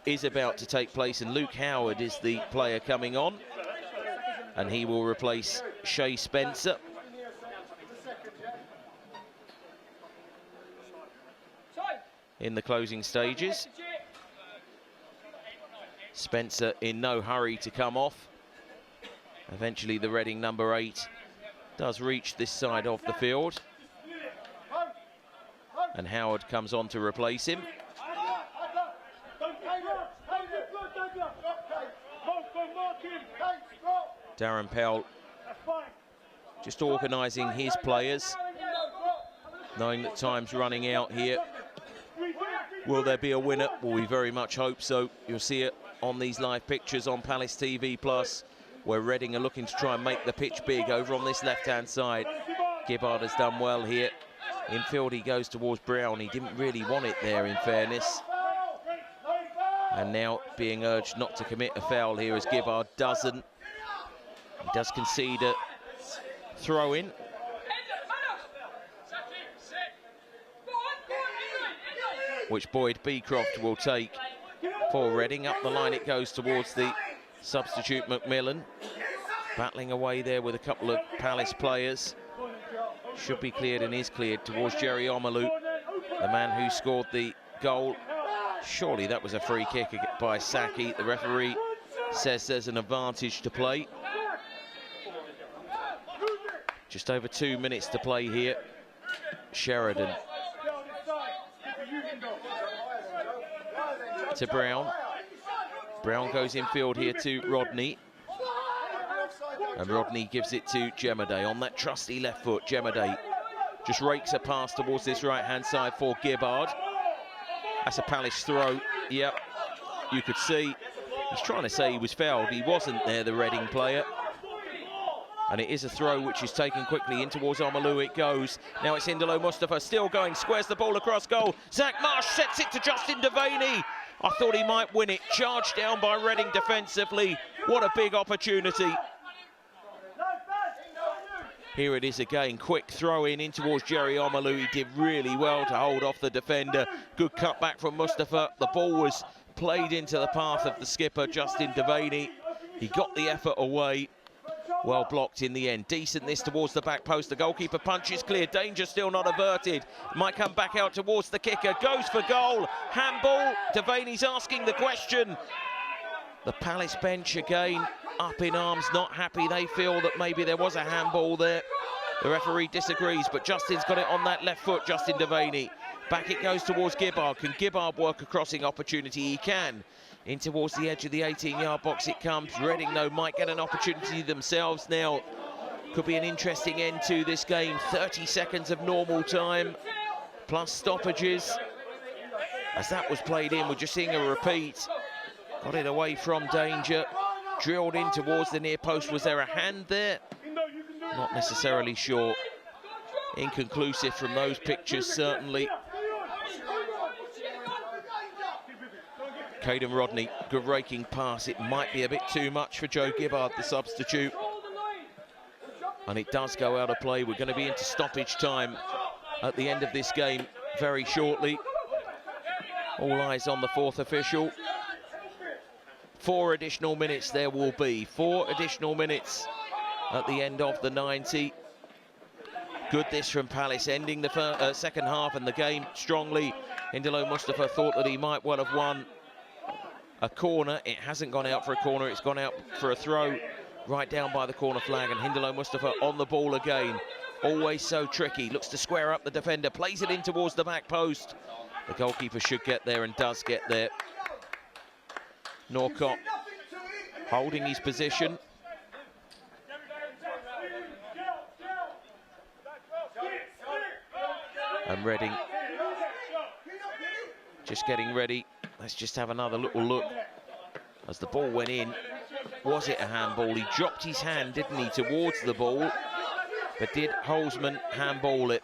is about to take place, and Luke Howard is the player coming on. And he will replace Shay Spencer. In the closing stages. Spencer in no hurry to come off. Eventually the Reading number 8 does reach this side of the field. And Howard comes on to replace him. Darren Powell just organising his players, knowing that time's running out here. Will there be a winner? Well, we very much hope so. You'll see it on these live pictures on Palace TV Plus, where Reading are looking to try and make the pitch big over on this left-hand side. Gibbard has done well here. Infield he goes towards Brown. He didn't really want it there, in fairness. And now being urged not to commit a foul here as Gibbard doesn't. He does concede a throw-in. Which Boyd Beecroft will take for Reading. Up the line it goes towards the substitute Macmillan. Battling away there with a couple of Palace players. Should be cleared and is cleared towards Jerry Omalu, the man who scored the goal. Surely that was a free kick by Saki. The referee says there's an advantage to play. Just over 2 minutes to play here. Sheridan to Brown. Brown goes infield here to Rodney. And Rodney gives it to Jemaday on that trusty left foot. Jemaday just rakes a pass towards this right-hand side for Gibbard. That's a Palace throw. Yep, you could see. He's trying to say he was fouled. He wasn't there, the Reading player. And it is a throw which is taken quickly in towards Omalu. It goes. Now it's Hindelo Mustafa still going. Squares the ball across goal. Zach Marsh sets it to Justin Devaney. I thought he might win it. Charged down by Reading defensively. What a big opportunity. Here it is again. Quick throw in towards Jerry Omalu. He did really well to hold off the defender. Good cut back from Mustafa. The ball was played into the path of the skipper, Justin Devaney. He got the effort away. Well blocked in the end. Decent this towards the back post. The goalkeeper punches clear. Danger still not averted. Might come back out towards the kicker. Goes for goal. Handball. Devaney's asking the question. The Palace bench again up in arms, not happy. They feel that maybe there was a handball there. The referee disagrees, but Justin's got it on that left foot, Justin Devaney. Back it goes towards Gibbard. Can Gibbard work a crossing opportunity? He can. In towards the edge of the 18-yard box it comes. Reading, though, might get an opportunity themselves now. Could be an interesting end to this game. 30 seconds of normal time, plus stoppages. As that was played in, we're just seeing a repeat. Got it away from danger. drilled in towards the near post. Was there a hand there? Not necessarily sure. Inconclusive from those pictures, certainly. Caden Rodney, good raking pass. It might be a bit too much for Joe Gibbard, the substitute. And it does go out of play. We're going to be into stoppage time at the end of this game very shortly. All eyes on the fourth official. 4 additional minutes there will be. 4 additional minutes at the end of the 90. Good this from Palace, ending the second half and the game strongly. Indilo Mustafa thought that he might well have won a corner. It hasn't gone out for a corner, it's gone out for a throw right down by the corner flag, and Indilo Mustafa on the ball again. Always so tricky, looks to square up the defender, plays it in towards the back post. The goalkeeper should get there and does get there. Norcott holding his position. And Reading just getting ready. Let's just have another little look as the ball went in. Was it a handball? He dropped his hand, didn't he, towards the ball, but did Holzman handball it?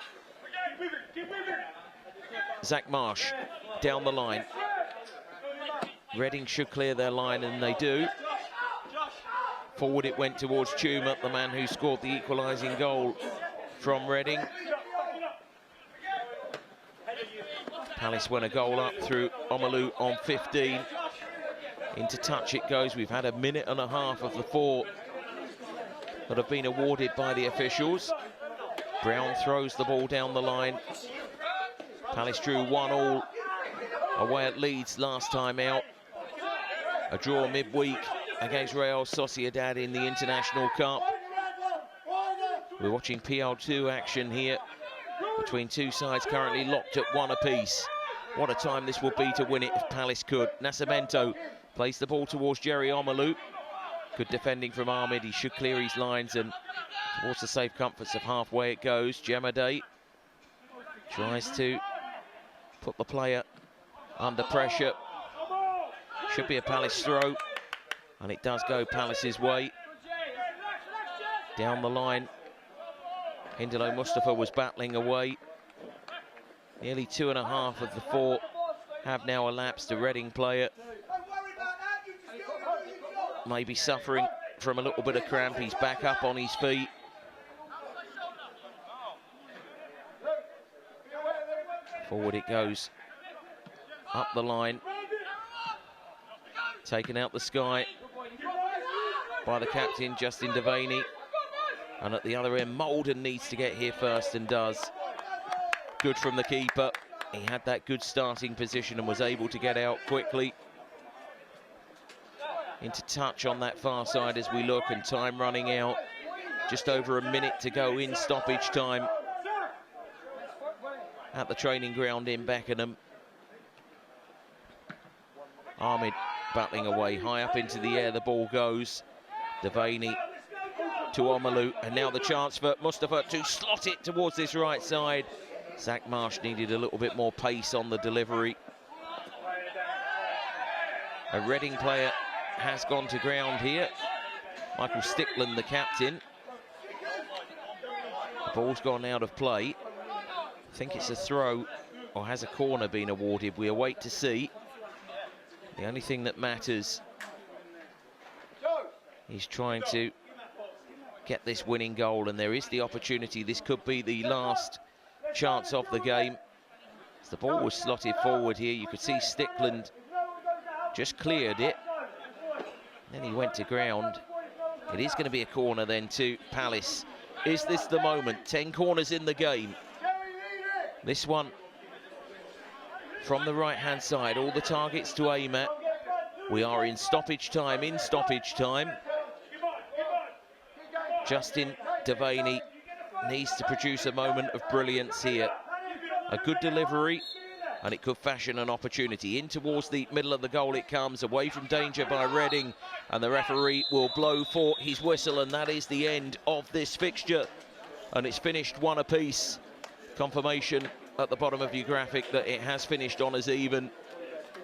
Zach Marsh down the line. Reading should clear their line, and they do. Forward it went towards Chuma, the man who scored the equalising goal from Reading. Palace went a goal up through Omalu on 15. Into touch it goes. We've had a minute and a half of the 4 that have been awarded by the officials. Brown throws the ball down the line. Palace drew 1-1 away at Leeds last time out. A draw midweek against Real Sociedad in the International Cup. We're watching PL2 action here between two sides currently locked at 1 apiece. What a time this would be to win it if Palace could. Nascimento plays the ball towards Jerry Omalu. Good defending from Ahmed. He should clear his lines, and towards the safe comforts of halfway it goes. Jemade tries to put the player under pressure. Should be a Palace throw, and it does go Palace's way. Down the line, Indilo Mustafa was battling away. Nearly 2.5 of the 4 have now elapsed. A Reading player maybe suffering from a little bit of cramp. He's back up on his feet. Forward it goes, up the line. Taken out the sky by the captain, Justin Devaney. And at the other end, Molden needs to get here first and does. Good from the keeper. He had that good starting position and was able to get out quickly. Into touch on that far side as we look, and time running out. Just over a minute to go in stoppage time at the training ground in Beckenham. Ahmed battling away, high up into the air the ball goes. Devaney to Omalu, and now the chance for Mustafa to slot it towards this right side. Zach Marsh needed a little bit more pace on the delivery. A Reading player has gone to ground here. Michael Stickland, the captain. The ball's gone out of play. I think it's a throw, or has a corner been awarded? We await to see. The only thing that matters is trying to get this winning goal, and there is the opportunity. This could be the last chance of the game. As the ball was slotted forward here, you could see Stickland just cleared it. Then he went to ground. It is going to be a corner then to Palace. Is this the moment? 10 corners in the game. This one from the right-hand side, all the targets to aim at. We are in stoppage time, Justin Devaney needs to produce a moment of brilliance here. A good delivery, and it could fashion an opportunity. In towards the middle of the goal it comes, away from danger by Reading, and the referee will blow for his whistle, and that is the end of this fixture. And it's finished 1 apiece. Confirmation at the bottom of your graphic that it has finished on as even.